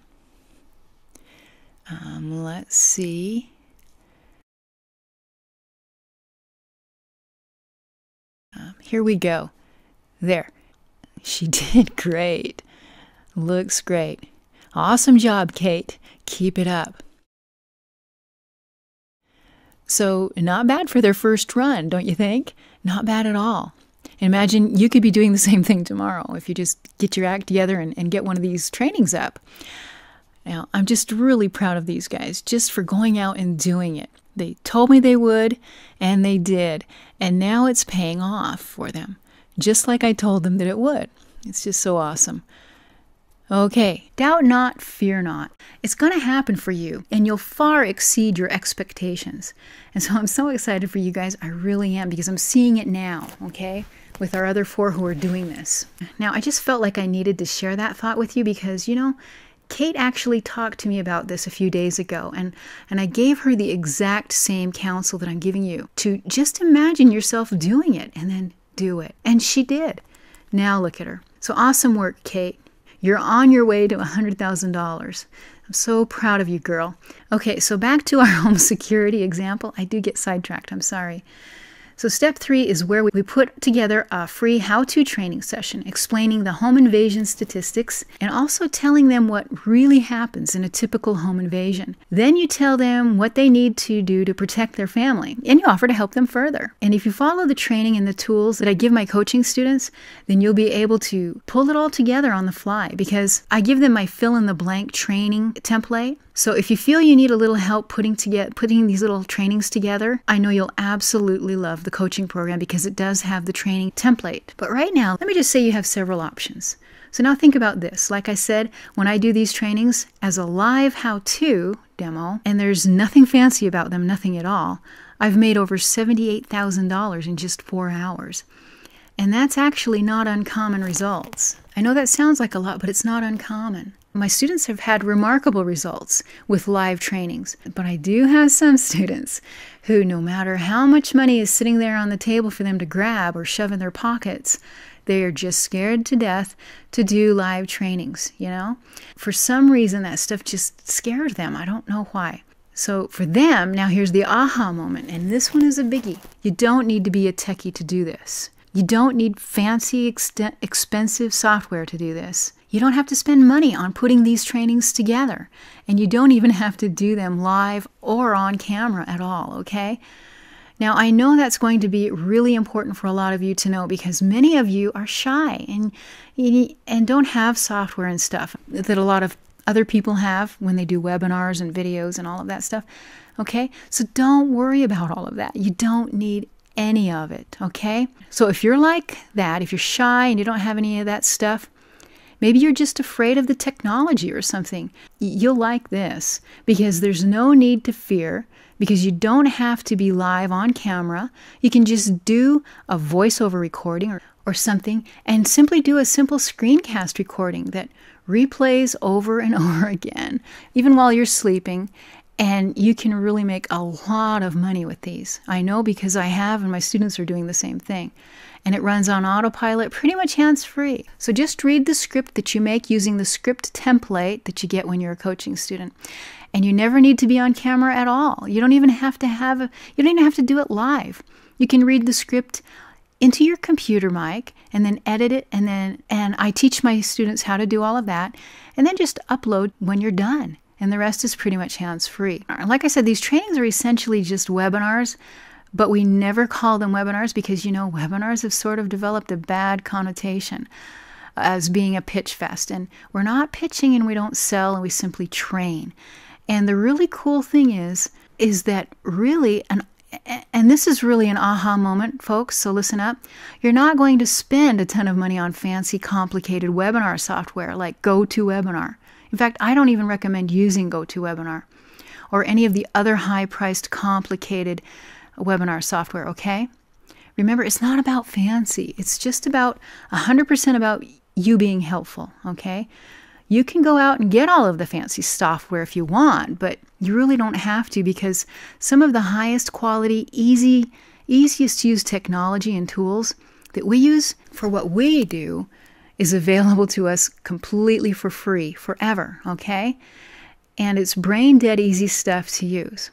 Let's see. Here we go. There. She did great. Looks great. Awesome job, Kate. Keep it up. So, not bad for their first run, don't you think? Not bad at all. Imagine you could be doing the same thing tomorrow if you just get your act together and get one of these trainings up. Now, I'm just really proud of these guys just for going out and doing it. They told me they would, and they did. And now it's paying off for them, just like I told them that it would. It's just so awesome. Okay, doubt not, fear not. It's going to happen for you, and you'll far exceed your expectations. And so I'm so excited for you guys. I really am, because I'm seeing it now, okay, with our other 4 who are doing this. Now, I just felt like I needed to share that thought with you because, you know, Kate actually talked to me about this a few days ago, and I gave her the exact same counsel that I'm giving you, to just imagine yourself doing it and then do it. And she did. Now look at her. So awesome work, Kate. You're on your way to $100,000. I'm so proud of you, girl. Okay, so back to our home security example. I do get sidetracked, I'm sorry. So step 3 is where we put together a free how-to training session explaining the home invasion statistics and also telling them what really happens in a typical home invasion. Then you tell them what they need to do to protect their family, and you offer to help them further. And if you follow the training and the tools that I give my coaching students, then you'll be able to pull it all together on the fly, because I give them my fill-in-the-blank training template. So if you feel you need a little help putting these little trainings together, I know you'll absolutely love the coaching program because it does have the training template. But right now, let me just say you have several options. So now think about this. Like I said, when I do these trainings as a live how-to demo, and there's nothing fancy about them, nothing at all, I've made over $78,000 in just 4 hours. And that's actually not uncommon results. I know that sounds like a lot, but it's not uncommon. My students have had remarkable results with live trainings, but I do have some students who, no matter how much money is sitting there on the table for them to grab or shove in their pockets, they are just scared to death to do live trainings, you know? For some reason, that stuff just scares them. I don't know why. So for them, now here's the aha moment, and this one is a biggie. You don't need to be a techie to do this. You don't need fancy, expensive software to do this. You don't have to spend money on putting these trainings together. And you don't even have to do them live or on camera at all, okay? Now, I know that's going to be really important for a lot of you to know because many of you are shy and don't have software and stuff that a lot of other people have when they do webinars and videos and all of that stuff, okay? So don't worry about all of that. You don't need any of it, okay? So if you're like that, if you're shy and you don't have any of that stuff, Maybe you're just afraid of the technology or something. You'll like this because there's no need to fear, because you don't have to be live on camera. You can just do a voiceover recording or something and simply do a simple screencast recording that replays over and over again, even while you're sleeping. And you can really make a lot of money with these. I know because I have, and my students are doing the same thing. And it runs on autopilot, pretty much hands-free. So just read the script that you make using the script template that you get when you're a coaching student. And you never need to be on camera at all. You don't even have to do it live. You can read the script into your computer mic and then edit it, and I teach my students how to do all of that, and then just upload when you're done. And the rest is pretty much hands-free. Like I said, these trainings are essentially just webinars, but we never call them webinars because, webinars have sort of developed a bad connotation as being a pitch fest. And we're not pitching and we don't sell, and we simply train. And the really cool thing is that really, and this is really an aha moment, folks, so listen up. You're not going to spend a ton of money on fancy, complicated webinar software like GoToWebinar. In fact, I don't even recommend using GoToWebinar or any of the other high-priced, complicated webinar software, okay? Remember, it's not about fancy. It's just about 100% about you being helpful, okay? You can go out and get all of the fancy software if you want, but you really don't have to, because some of the highest quality, easiest to use technology and tools that we use for what we do is available to us completely for free, forever, okay? And it's brain dead easy stuff to use.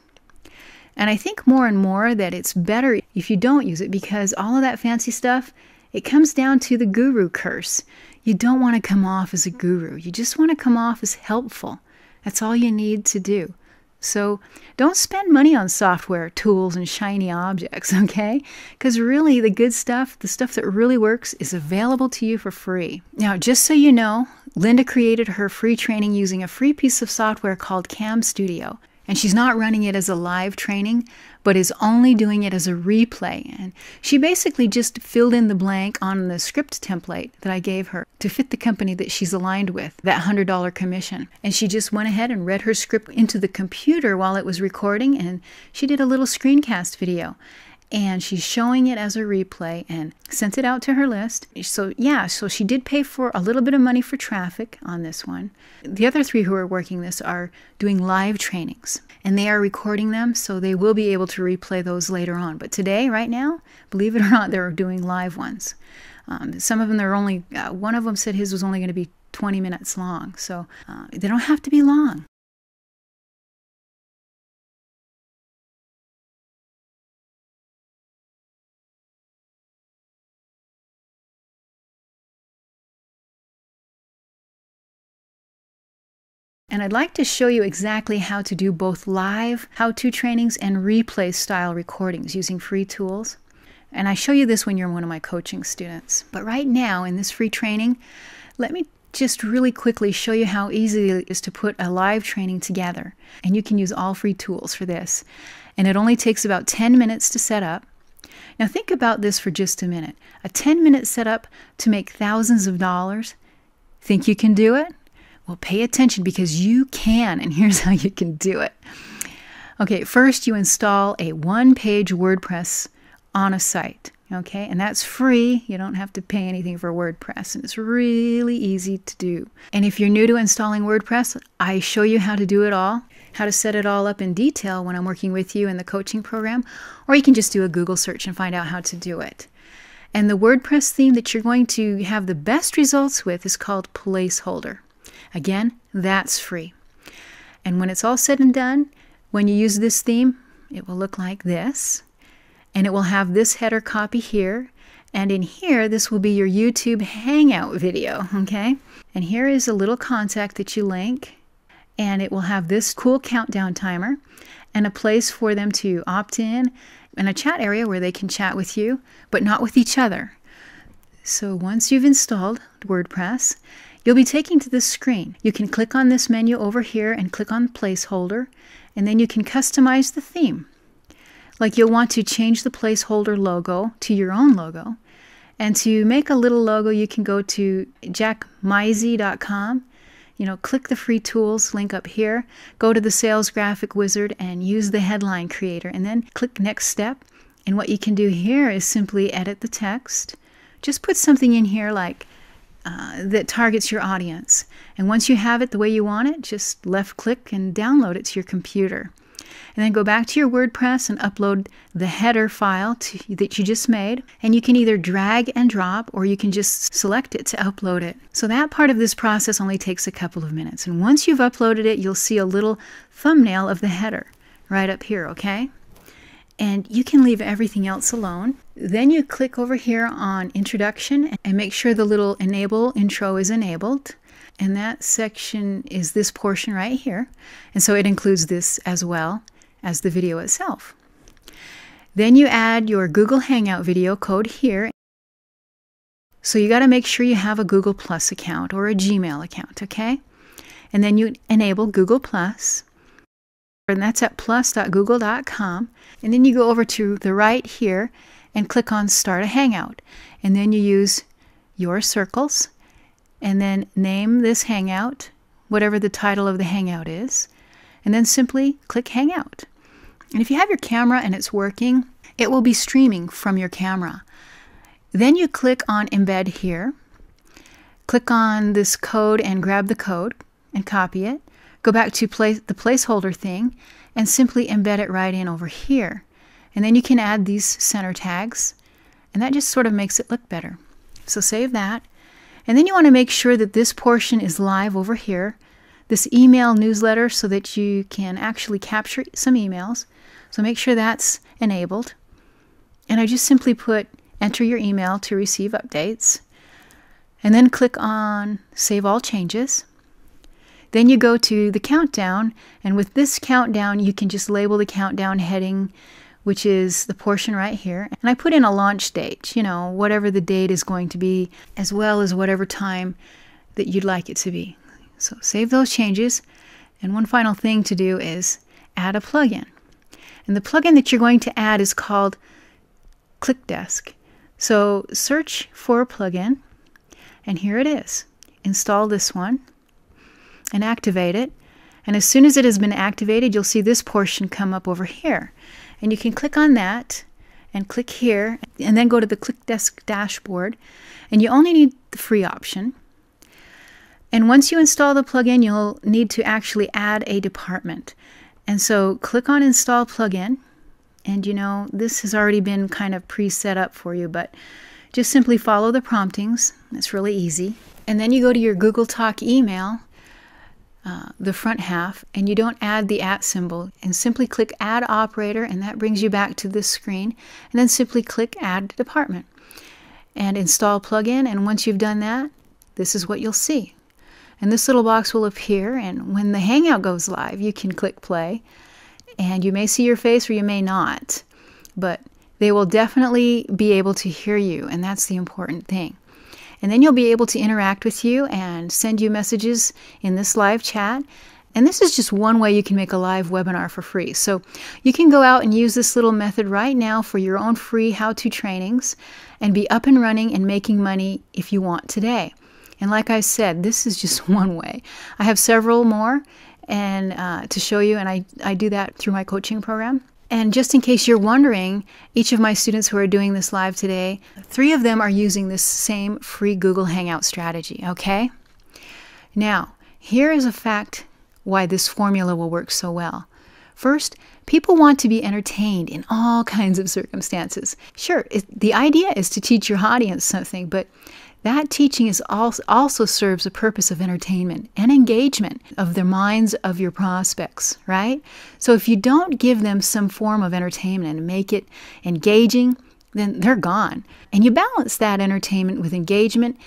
And I think more and more that it's better if you don't use it, because all of that fancy stuff, it comes down to the guru curse. You don't want to come off as a guru. You just want to come off as helpful. That's all you need to do. So don't spend money on software, tools, and shiny objects, okay? Because really the good stuff, the stuff that really works, is available to you for free. Now, just so you know, Linda created her free training using a free piece of software called Cam Studio. And she's not running it as a live training, but is only doing it as a replay. And she basically just filled in the blank on the script template that I gave her to fit the company that she's aligned with, that $100 commission. And she just went ahead and read her script into the computer while it was recording, and she did a little screencast video. And she's showing it as a replay and sent it out to her list. So she did pay for a little bit of money for traffic on this one. The other 3 who are working this are doing live trainings, and they are recording them, so they will be able to replay those later on. But today, right now, believe it or not, they're doing live ones. Some of them, one of them said his was only going to be 20 minutes long, so they don't have to be long. And I'd like to show you exactly how to do both live how-to trainings and replay style recordings using free tools. And I show you this when you're one of my coaching students. But right now in this free training, let me just really quickly show you how easy it is to put a live training together. And you can use all free tools for this. And it only takes about 10 minutes to set up. Now think about this for just a minute. A 10-minute setup to make thousands of dollars. Think you can do it? Well, pay attention, because you can, and here's how you can do it. Okay, first you install a 1-page WordPress on a site, okay? And that's free. You don't have to pay anything for WordPress, and it's really easy to do. And if you're new to installing WordPress, I show you how to do it all, how to set it all up in detail when I'm working with you in the coaching program, or you can just do a Google search and find out how to do it. And the WordPress theme that you're going to have the best results with is called Placeholder. Again, that's free. And when it's all said and done, when you use this theme, it will look like this. And it will have this header copy here. And in here, this will be your YouTube Hangout video, okay? And here is a little contact that you link. And it will have this cool countdown timer and a place for them to opt in and a chat area where they can chat with you, but not with each other. So once you've installed WordPress, you'll be taken to this screen. You can click on this menu over here and click on Placeholder, and then you can customize the theme. Like you'll want to change the placeholder logo to your own logo, And to make a little logo, you can go to jackmisey.com. Click the free tools link up here, go to the sales graphic wizard and use the headline creator, and then click next step. And what you can do here is simply edit the text. Just put something in here like that targets your audience. And once you have it the way you want it, just left click and download it to your computer. And then go back to your WordPress and upload the header file that you just made. And you can either drag and drop, or you can just select it to upload it. So that part of this process only takes a couple of minutes. And once you've uploaded it, you'll see a little thumbnail of the header right up here, okay? And you can leave everything else alone. Then you click over here on Introduction and make sure the little Enable Intro is enabled. And that section is this portion right here. And so it includes this as well as the video itself. Then you add your Google Hangout video code here. So you got to make sure you have a Google Plus account or a Gmail account, okay? And then you enable Google Plus. And that's at plus.google.com. And then you go over to the right here and click on Start a Hangout. And then you use your circles and then name this Hangout, whatever the title of the Hangout is, and then simply click Hangout. And if you have your camera and it's working, it will be streaming from your camera. Then you click on Embed here. Click on this code and grab the code and copy it. Go back to the placeholder thing and simply embed it right in over here. And then you can add these center tags, and that just sort of makes it look better. So save that. And then you want to make sure that this portion is live over here, this email newsletter, so that you can actually capture some emails. So make sure that's enabled. And I just simply put enter your email to receive updates. And then click on Save All Changes. Then you go to the countdown, and with this countdown, you can just label the countdown heading, which is the portion right here. And I put in a launch date, whatever the date is going to be, as well as whatever time that you'd like it to be. So save those changes. And one final thing to do is add a plugin. And the plugin that you're going to add is called ClickDesk. So search for a plugin, and here it is. Install this one and activate it. And as soon as it has been activated, you'll see this portion come up over here. And you can click on that and click here and then go to the ClickDesk dashboard. And you only need the free option. And once you install the plugin, you'll need to actually add a department. And so click on Install Plugin. And this has already been kind of pre-set up for you, but just simply follow the promptings. It's really easy. And then you go to your Google Talk email, the front half, and you don't add the @ symbol, and simply click Add Operator, and that brings you back to this screen. And then simply click Add Department and install plugin. And once you've done that, this is what you'll see. And this little box will appear, and when the Hangout goes live, you can click play, and you may see your face or you may not, but they will definitely be able to hear you, and that's the important thing. And then you'll be able to interact with you and send you messages in this live chat. And this is just one way you can make a live webinar for free. So you can go out and use this little method right now for your own free how-to trainings and be up and running and making money if you want today. And like I said, this is just one way. I have several more and to show you, and I do that through my coaching program. And just in case you're wondering, each of my students who are doing this live today, 3 of them are using this same free Google Hangout strategy, okay? Now, here is a fact why this formula will work so well. First, people want to be entertained in all kinds of circumstances. Sure, the idea is to teach your audience something, but that teaching is also serves a purpose of entertainment and engagement of the minds of your prospects, right? So if you don't give them some form of entertainment and make it engaging, then they're gone. And you balance that entertainment with engagement,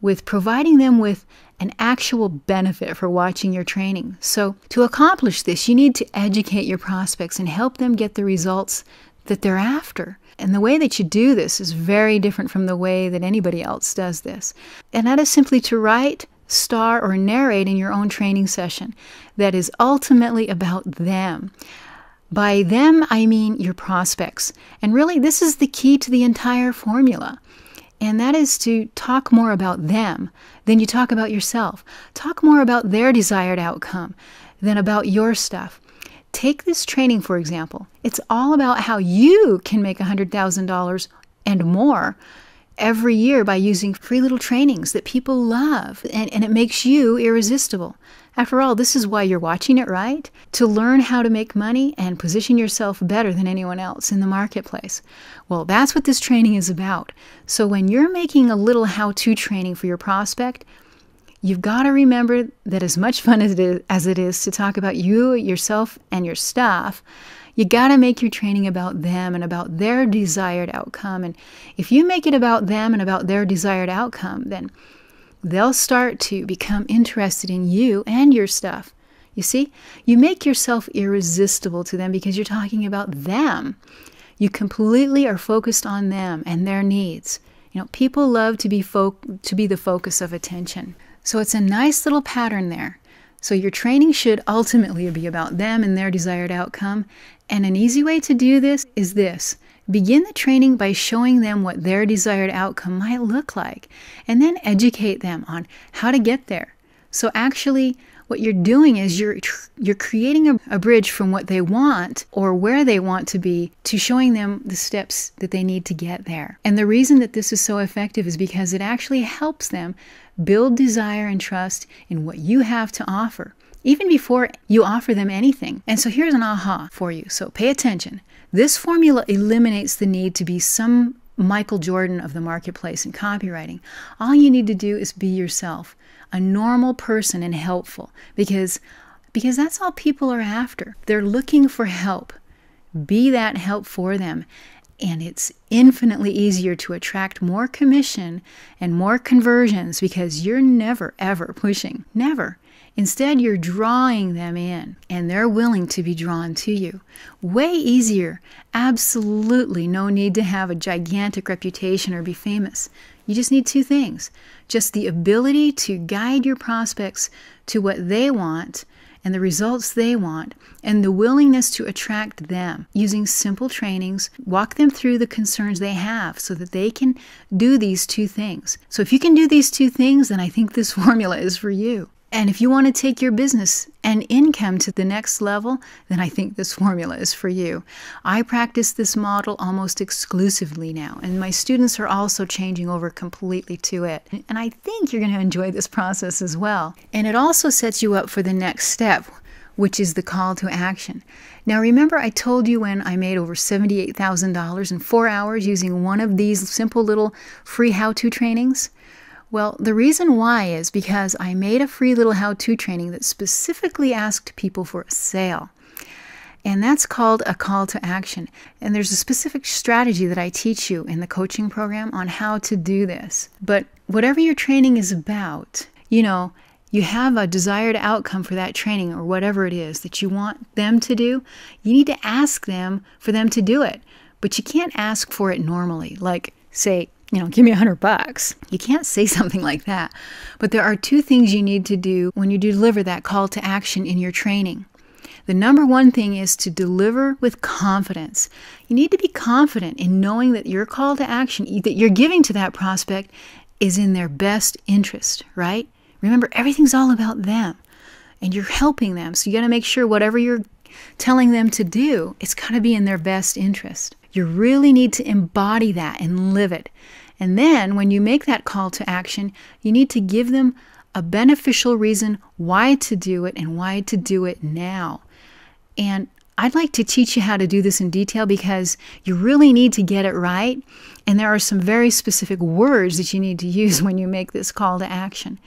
with providing them with an actual benefit for watching your training. So to accomplish this, you need to educate your prospects and help them get the results that they're after. And the way that you do this is very different from the way that anybody else does this. And that is simply to write, star, or narrate in your own training session that is ultimately about them. By them, I mean your prospects. And really, this is the key to the entire formula. And that is to talk more about them than you talk about yourself. Talk more about their desired outcome than about your stuff. Take this training, for example. It's all about how you can make $100,000 and more every year by using free little trainings that people love, and it makes you irresistible. After all, this is why you're watching it, right? To learn how to make money and position yourself better than anyone else in the marketplace. Well, that's what this training is about. So when you're making a little how-to training for your prospect, you've got to remember that as much fun as it is to talk about you, yourself, and your stuff, you got to make your training about them and about their desired outcome. And if you make it about them and about their desired outcome, then they'll start to become interested in you and your stuff. You see, you make yourself irresistible to them because you're talking about them. You completely are focused on them and their needs. You know, people love to be the focus of attention. So it's a nice little pattern there. So your training should ultimately be about them and their desired outcome. And an easy way to do this is this. Begin the training by showing them what their desired outcome might look like, and then educate them on how to get there. So actually, what you're doing is you're creating a bridge from what they want or where they want to be to showing them the steps that they need to get there. And the reason that this is so effective is because it actually helps them build desire and trust in what you have to offer, even before you offer them anything. And so here's an aha for you. So pay attention. This formula eliminates the need to be some Michael Jordan of the marketplace in copywriting. All you need to do is be yourself, a normal person and helpful, because that's all people are after. They're looking for help. Be that help for them. And it's infinitely easier to attract more commission and more conversions because you're never, ever pushing. Never. Instead, you're drawing them in, and they're willing to be drawn to you. Way easier. Absolutely no need to have a gigantic reputation or be famous. You just need two things. Just the ability to guide your prospects to what they want and the results they want, and the willingness to attract them using simple trainings, walk them through the concerns they have so that they can do these two things. So if you can do these two things, then I think this formula is for you. And if you want to take your business and income to the next level, then I think this formula is for you. I practice this model almost exclusively now, and my students are also changing over completely to it. And I think you're going to enjoy this process as well. And it also sets you up for the next step, which is the call to action. Now remember I told you when I made over $78,000 in 4 hours using one of these simple little free how-to trainings? Well, the reason why is because I made a free little how-to training that specifically asked people for a sale. And that's called a call to action. And there's a specific strategy that I teach you in the coaching program on how to do this. But whatever your training is about, you have a desired outcome for that training or whatever it is that you want them to do, you need to ask them for them to do it. But you can't ask for it normally, like say, give me $100. You can't say something like that. But there are two things you need to do when you deliver that call to action in your training. The number one thing is to deliver with confidence. You need to be confident in knowing that your call to action that you're giving to that prospect is in their best interest, right? Remember, everything's all about them, and you're helping them. So you got to make sure whatever you're telling them to do, it's got to be in their best interest. You really need to embody that and live it. And then when you make that call to action, you need to give them a beneficial reason why to do it and why to do it now. And I'd like to teach you how to do this in detail because you really need to get it right. And there are some very specific words that you need to use when you make this call to action.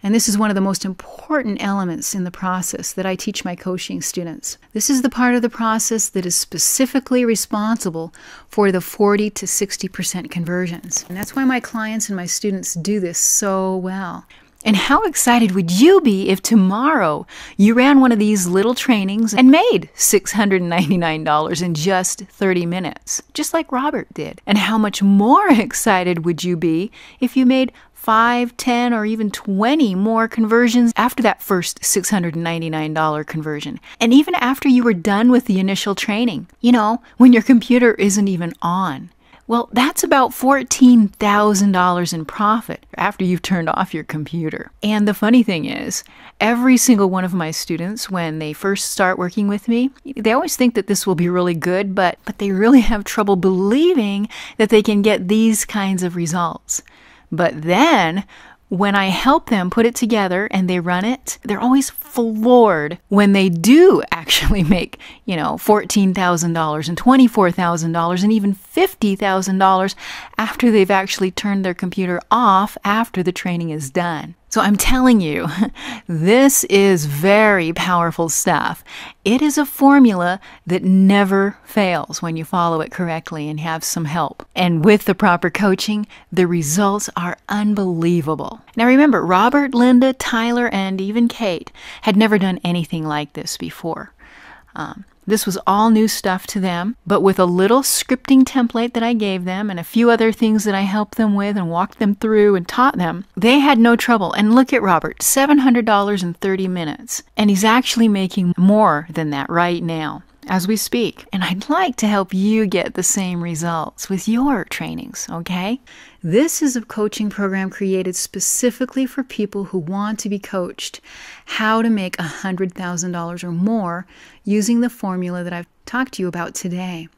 And this is one of the most important elements in the process that I teach my coaching students. This is the part of the process that is specifically responsible for the 40 to 60% conversions. And that's why my clients and my students do this so well. And how excited would you be if tomorrow you ran one of these little trainings and made $699 in just 30 minutes, just like Robert did? And how much more excited would you be if you made 5, 10, or even 20 more conversions after that first $699 conversion? And even after you were done with the initial training, when your computer isn't even on. Well, that's about $14,000 in profit after you've turned off your computer. And the funny thing is, every single one of my students, when they first start working with me, they always think that this will be really good, but they really have trouble believing that they can get these kinds of results. But then, when I help them put it together and they run it, they're always floored when they do actually make, $14,000 and $24,000 and even $50,000 after they've actually turned their computer off after the training is done. So I'm telling you, this is very powerful stuff. It is a formula that never fails when you follow it correctly and have some help. And with the proper coaching, the results are unbelievable. Now remember, Robert, Linda, Tyler, and even Kate had never done anything like this before. This was all new stuff to them, but with a little scripting template that I gave them and a few other things that I helped them with and walked them through and taught them, they had no trouble. And look at Robert, $700 in 30 minutes. And he's actually making more than that right now as we speak. And I'd like to help you get the same results with your trainings, okay? This is a coaching program created specifically for people who want to be coached how to make $100,000 or more using the formula that I've talked to you about today.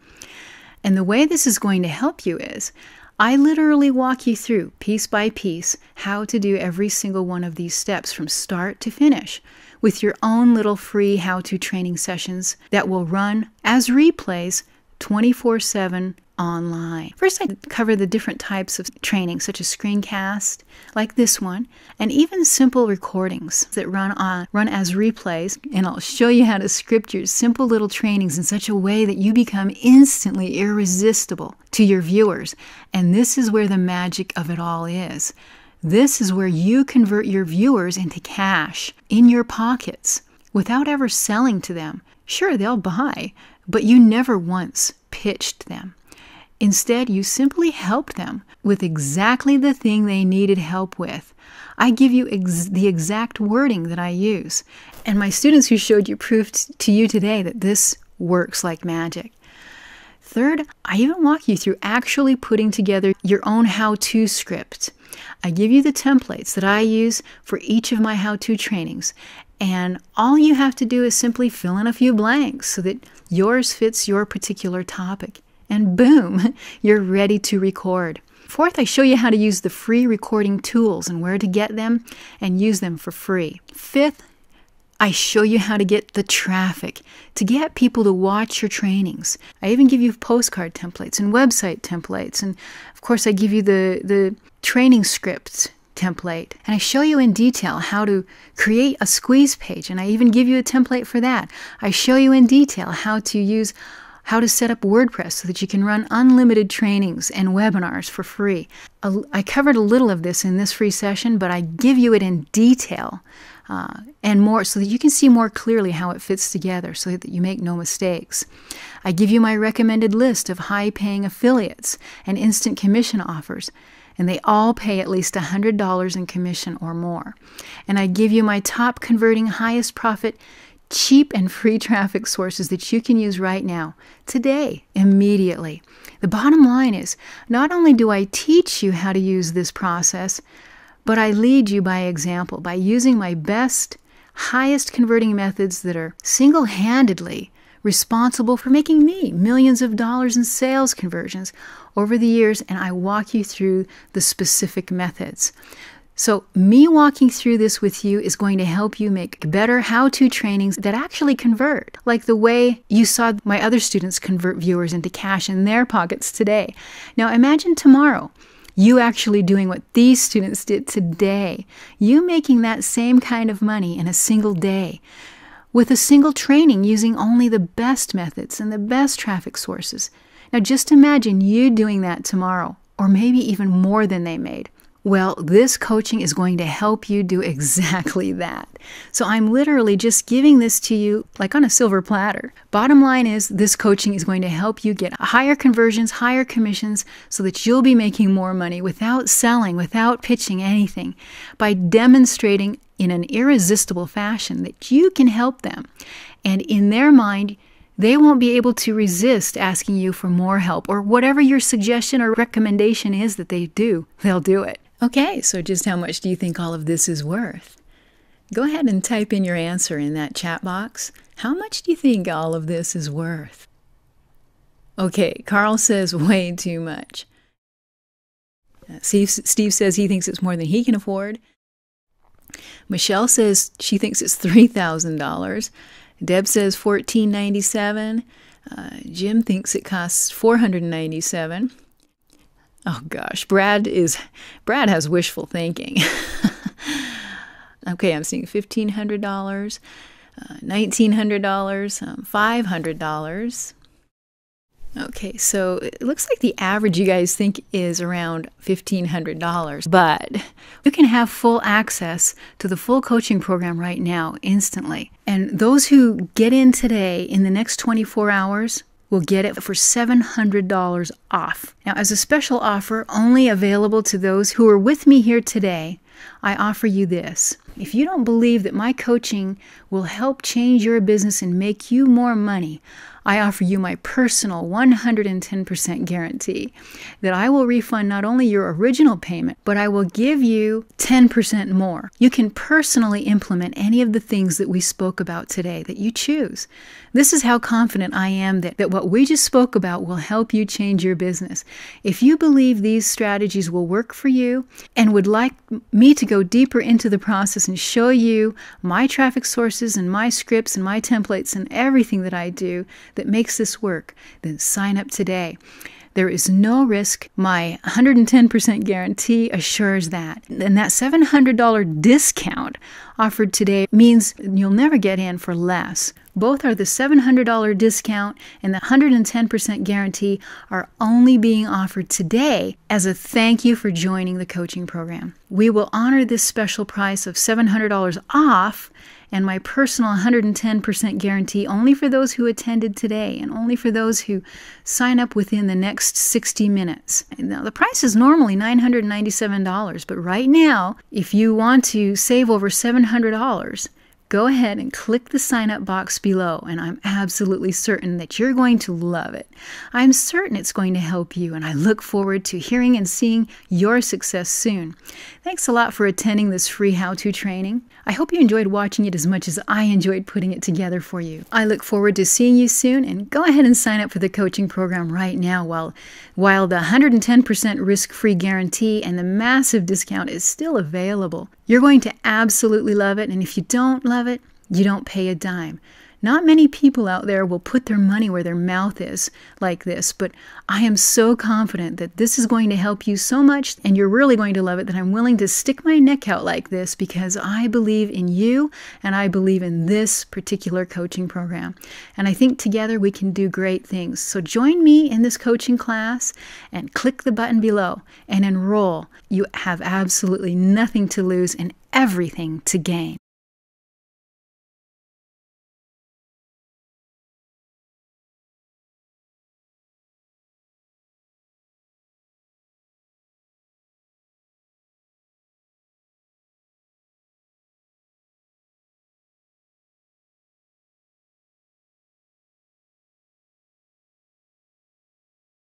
And the way this is going to help you is I literally walk you through piece by piece how to do every single one of these steps from start to finish with your own little free how-to training sessions that will run as replays 24/7 online. First, I cover the different types of training, such as screencast, like this one, and even simple recordings that run as replays, and I'll show you how to script your simple little trainings in such a way that you become instantly irresistible to your viewers. And this is where the magic of it all is. This is where you convert your viewers into cash in your pockets without ever selling to them. Sure, they'll buy, but you never once pitched them. Instead, you simply helped them with exactly the thing they needed help with. I give you the exact wording that I use. And my students who showed you proved to you today that this works like magic. Third, I even walk you through actually putting together your own how-to script. I give you the templates that I use for each of my how-to trainings. And all you have to do is simply fill in a few blanks so that yours fits your particular topic. And boom, you're ready to record. Fourth, I show you how to use the free recording tools and where to get them and use them for free. Fifth, I show you how to get the traffic to get people to watch your trainings. I even give you postcard templates and website templates. And of course, I give you the training scripts template. And I show you in detail how to create a squeeze page. And I even give you a template for that. I show you in detail how to set up WordPress so that you can run unlimited trainings and webinars for free. I covered a little of this in this free session, but I give you it in detail and more so that you can see more clearly how it fits together so that you make no mistakes. I give you my recommended list of high-paying affiliates and instant commission offers, and they all pay at least $100 in commission or more. And I give you my top converting, highest profit, cheap and free traffic sources that you can use right now, today, immediately. The bottom line is, not only do I teach you how to use this process, but I lead you by example by using my best, highest converting methods that are single-handedly responsible for making me millions of dollars in sales conversions over the years, and I walk you through the specific methods. So me walking through this with you is going to help you make better how-to trainings that actually convert, like the way you saw my other students convert viewers into cash in their pockets today. Now imagine tomorrow you actually doing what these students did today, you making that same kind of money in a single day with a single training using only the best methods and the best traffic sources. Now just imagine you doing that tomorrow, or maybe even more than they made. Well, this coaching is going to help you do exactly that. So I'm literally just giving this to you like on a silver platter. Bottom line is, this coaching is going to help you get higher conversions, higher commissions, so that you'll be making more money without selling, without pitching anything, by demonstrating in an irresistible fashion that you can help them. And in their mind, They won't be able to resist asking you for more help, or whatever your suggestion or recommendation is that they do, they'll do it. Okay, so just how much do you think all of this is worth? Go ahead and type in your answer in that chat box. How much do you think all of this is worth? Okay, Carl says way too much. Steve says he thinks it's more than he can afford. Michelle says she thinks it's $3,000. Deb says $1,497. Jim thinks it costs $497. Oh gosh, Brad has wishful thinking. Okay, I'm seeing $1,500, $1,900, $500. Okay, so it looks like the average you guys think is around $1,500, but you can have full access to the full coaching program right now, instantly. And those who get in today in the next 24 hours will get it for $700 off. Now, as a special offer, only available to those who are with me here today, I offer you this. If you don't believe that my coaching will help change your business and make you more money, I offer you my personal 110% guarantee that I will refund not only your original payment, but I will give you 10% more. You can personally implement any of the things that we spoke about today that you choose. This is how confident I am that what we just spoke about will help you change your business. If you believe these strategies will work for you and would like me to go deeper into the process and show you my traffic sources and my scripts and my templates and everything that I do that makes this work, then sign up today. There is no risk. My 110% guarantee assures that. And that $700 discount offered today means you'll never get in for less. Both are the $700 discount and the 110% guarantee are only being offered today as a thank you for joining the coaching program. We will honor this special price of $700 off and my personal 110% guarantee only for those who attended today and only for those who sign up within the next 60 minutes. Now, the price is normally $997, but right now, if you want to save over $700, go ahead and click the sign up box below, and I'm absolutely certain that you're going to love it. I'm certain it's going to help you, and I look forward to hearing and seeing your success soon. Thanks a lot for attending this free how-to training. I hope you enjoyed watching it as much as I enjoyed putting it together for you. I look forward to seeing you soon, and go ahead and sign up for the coaching program right now while the 110% risk-free guarantee and the massive discount is still available. You're going to absolutely love it, and if you don't love it, you don't pay a dime. Not many people out there will put their money where their mouth is like this, but I am so confident that this is going to help you so much and you're really going to love it that I'm willing to stick my neck out like this because I believe in you and I believe in this particular coaching program. And I think together we can do great things. So join me in this coaching class and click the button below and enroll. You have absolutely nothing to lose and everything to gain.